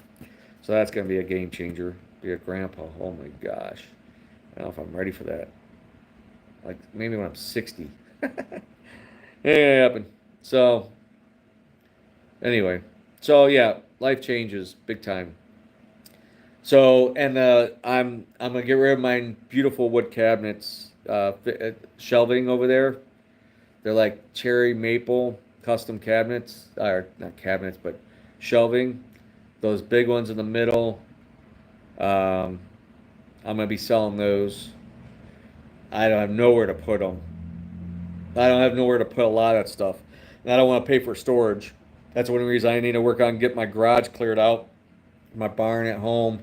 So that's going to be a game changer. Be a grandpa. Oh my gosh. I don't know if I'm ready for that. Like maybe when I'm 60. Yeah, happen. So anyway, so yeah, life changes big time. So and I'm gonna get rid of my beautiful wood cabinets, shelving over there. They're like cherry maple custom cabinets, or not cabinets, but shelving. Those big ones in the middle. Um, I'm gonna be selling those. I don't have nowhere to put them. I don't have nowhere to put a lot of that stuff, and I don't want to pay for storage. That's one reason I need to work on getting my garage cleared out, my barn at home,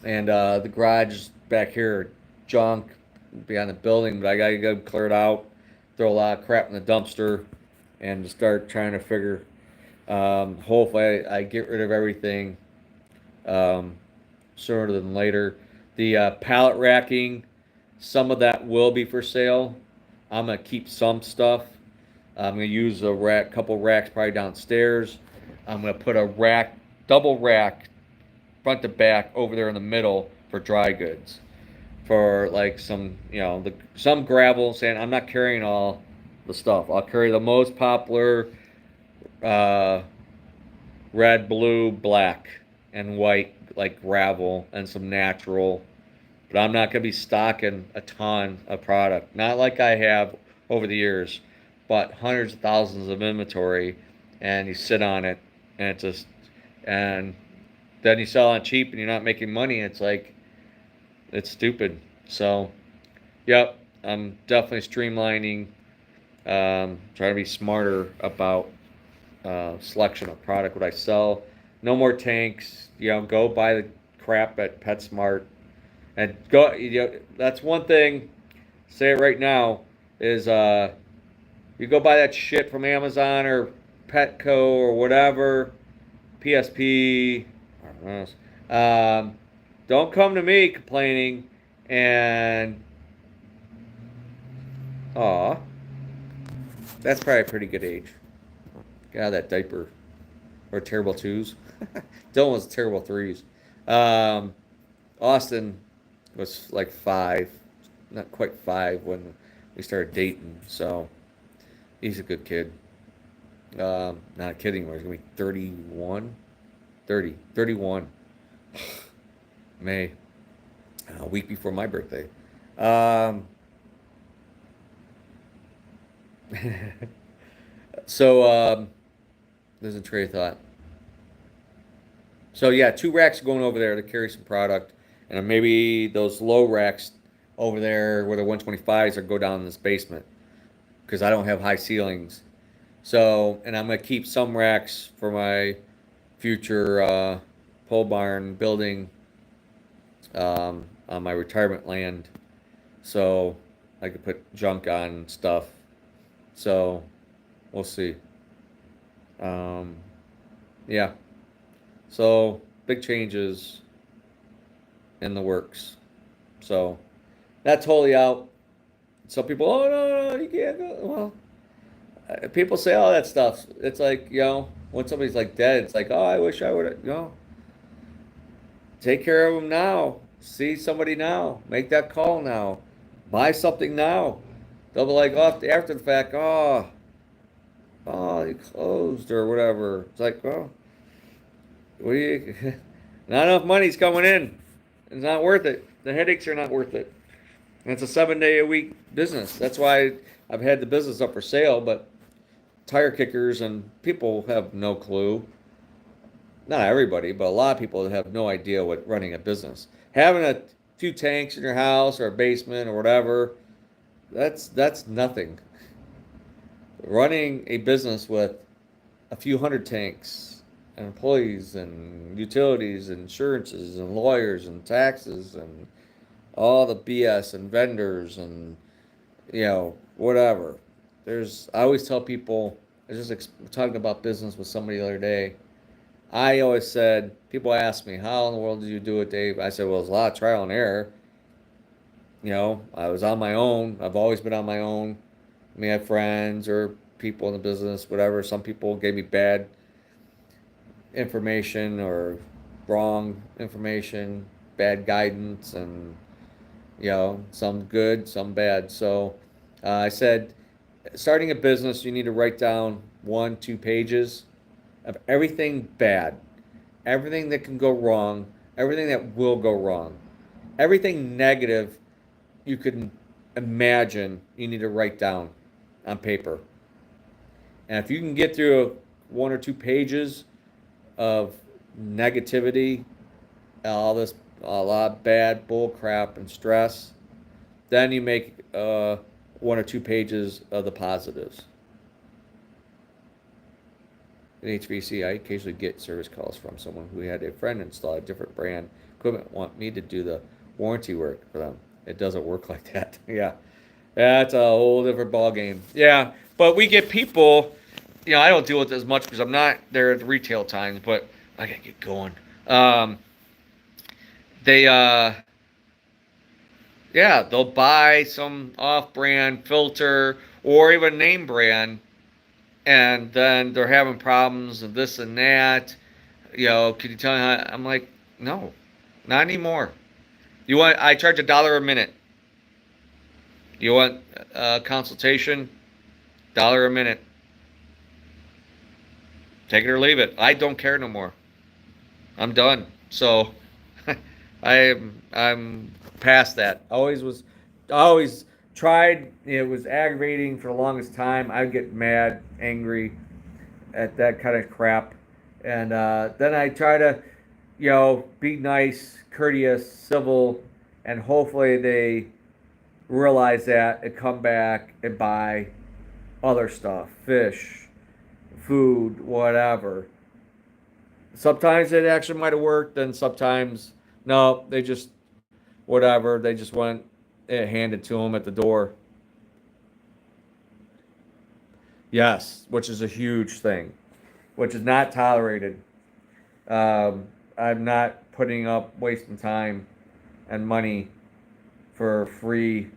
and the garage back here, junk behind the building. But I gotta go clear it out, throw a lot of crap in the dumpster, and start trying to figure. Hopefully, I get rid of everything um, sooner than later. The pallet racking, some of that will be for sale. I'm gonna keep some stuff. I'm gonna use a rack, couple racks probably downstairs. I'm gonna put a rack, double rack, front to back over there in the middle for dry goods, for like some, some gravel, sand. I'm not carrying all the stuff. I'll carry the most popular, uh, red, blue, black, and white, like gravel and some natural. But I'm not gonna be stocking a ton of product. Not like I have over the years, but hundreds of thousands of inventory, and you sit on it, and it just, and then you sell on cheap, and you're not making money. It's like, it's stupid. So, yep, I'm definitely streamlining, trying to be smarter about selection of product, what I sell. No more tanks. Go buy the crap at PetSmart, and go. That's one thing. Say it right now is you go buy that shit from Amazon or Petco or whatever, PSP. I don't know. Don't come to me complaining and aw, that's probably a pretty good age. Get out of that diaper. Or terrible twos. Dylan was terrible threes. Um, Austin was like 5, not quite 5 when we started dating. So he's a good kid. Not kidding anymore. He's gonna be 31, 30, 31. May, a week before my birthday. Um, so there's a train of thought. So yeah, 2 racks going over there to carry some product, and maybe those low racks over there where the 125s are go down in this basement because I don't have high ceilings. So, and I'm gonna keep some racks for my future pole barn building on my retirement land, so I could put junk on stuff. So We'll see. Um, yeah. So big changes in the works. So not totally out. Some people, oh no, you can't go. Well, people say all that stuff. It's like, when somebody's like dead, it's like, oh, I wish I would have. Take care of them now. See somebody now. Make that call now. Buy something now. They'll be like, off after the fact, oh, you closed or whatever. It's like, oh, what do you? Not enough money's coming in. It's not worth it. The headaches are not worth it. And it's a 7 day a week business. That's why I've had the business up for sale, but tire kickers and people have no clue. Not everybody, but a lot of people have no idea what running a business. Having a few tanks in your house or a basement or whatever, that's nothing. Running a business with a few hundred tanks and employees and utilities and insurances and lawyers and taxes and all the BS and vendors and whatever. I always tell people, I was just talking about business with somebody the other day. I always said, people ask me, how in the world did you do it, Dave? I said, well, there's a lot of trial and error. I was on my own. I've always been on my own. I mean, I have friends or people in the business, whatever. Some people gave me bad information or wrong information, bad guidance, and, some good, some bad. So I said, starting a business, you need to write down 1, 2 pages of everything bad, everything that can go wrong, everything that will go wrong, everything negative you can imagine, you need to write down on paper. And if you can get through 1 or 2 pages of negativity, all this, a lot of bad bull crap and stress, then you make 1 or 2 pages of the positives. In HVAC, I occasionally get service calls from someone who had a friend install a different brand equipment, want me to do the warranty work for them. It doesn't work like that. Yeah, that's a whole different ball game. Yeah, but we get people. I don't deal with it as much because I'm not there at the retail times, but I gotta get going. Um, they yeah, they'll buy some off-brand filter or even name brand, and then they're having problems and this and that. Could you tell me how? I'm like, no, not anymore. You want? I charge $1 a minute. You want a consultation? $1 a minute. Take it or leave it. I don't care no more. I'm done. So I'm past that. Always tried. It was aggravating for the longest time. I'd get mad, angry at that kind of crap, and then I try to, be nice, courteous, civil, and hopefully they realize that and come back and buy other stuff, fish, food, whatever. Sometimes it actually might have worked, and sometimes no, they just whatever. They just want it handed to them at the door. Yes, which is a huge thing, which is not tolerated. I'm not putting up wasting time and money for free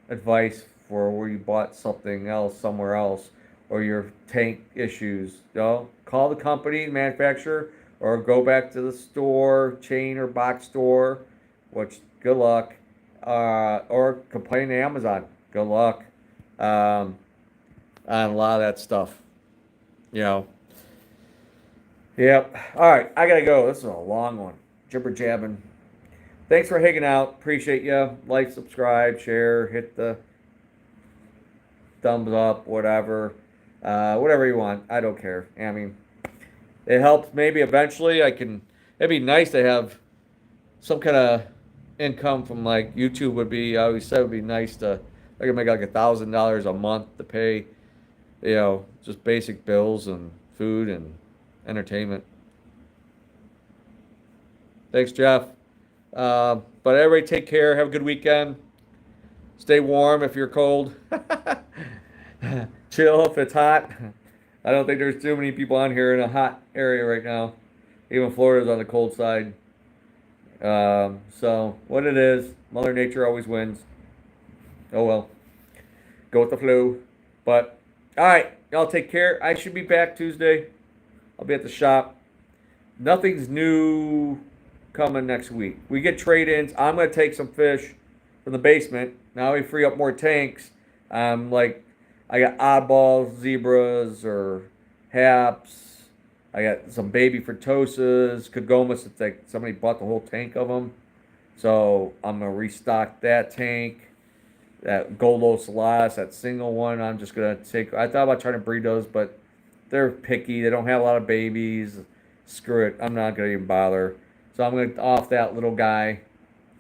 advice for where you bought something else somewhere else or your tank issues. Call the company, manufacturer, or go back to the store, chain or box store, which good luck, or complain to Amazon. Good luck on a lot of that stuff. You know. Yep. All right, I gotta go. This is a long one. Jibber jabbing. Thanks for hanging out. Appreciate you. Like, subscribe, share, hit the thumbs up, whatever you want. I don't care. I mean, it helps. Maybe eventually I can. It'd be nice to have some kind of income from like YouTube. Would be. I always said it would be nice to. I could make like $1,000 a month to pay, just basic bills and food and entertainment. Thanks, Jeff. But everybody take care. Have a good weekend. Stay warm if you're cold. chill if it's hot. I don't think there's too many people on here in a hot area right now. Even Florida's on the cold side. So what it is, Mother Nature always wins. Oh well, go with the flu. But all right, y'all take care. I should be back Tuesday. I'll be at the shop. Nothing's new coming next week. We get trade-ins. I'm gonna take some fish from the basement. Now we free up more tanks. Like I got oddballs, zebras, or haps. I got some baby Fritosas, Kagomas. It's like somebody bought the whole tank of them. So I'm gonna restock that tank. That Golos Salas, that single one. I'm just gonna take. I thought about trying to breed those, but they're picky. They don't have a lot of babies. Screw it. I'm not gonna even bother. So I'm gonna off that little guy.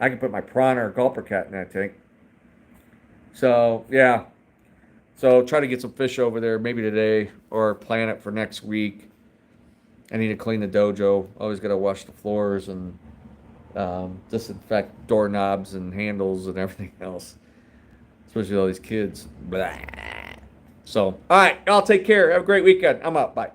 I can put my prawn or gulper cat in that tank. So yeah. So try to get some fish over there maybe today or plan it for next week. I need to clean the dojo. Always gotta wash the floors and disinfect doorknobs and handles and everything else. Especially all these kids. Blah. So, all right, y'all take care. Have a great weekend. I'm out. Bye.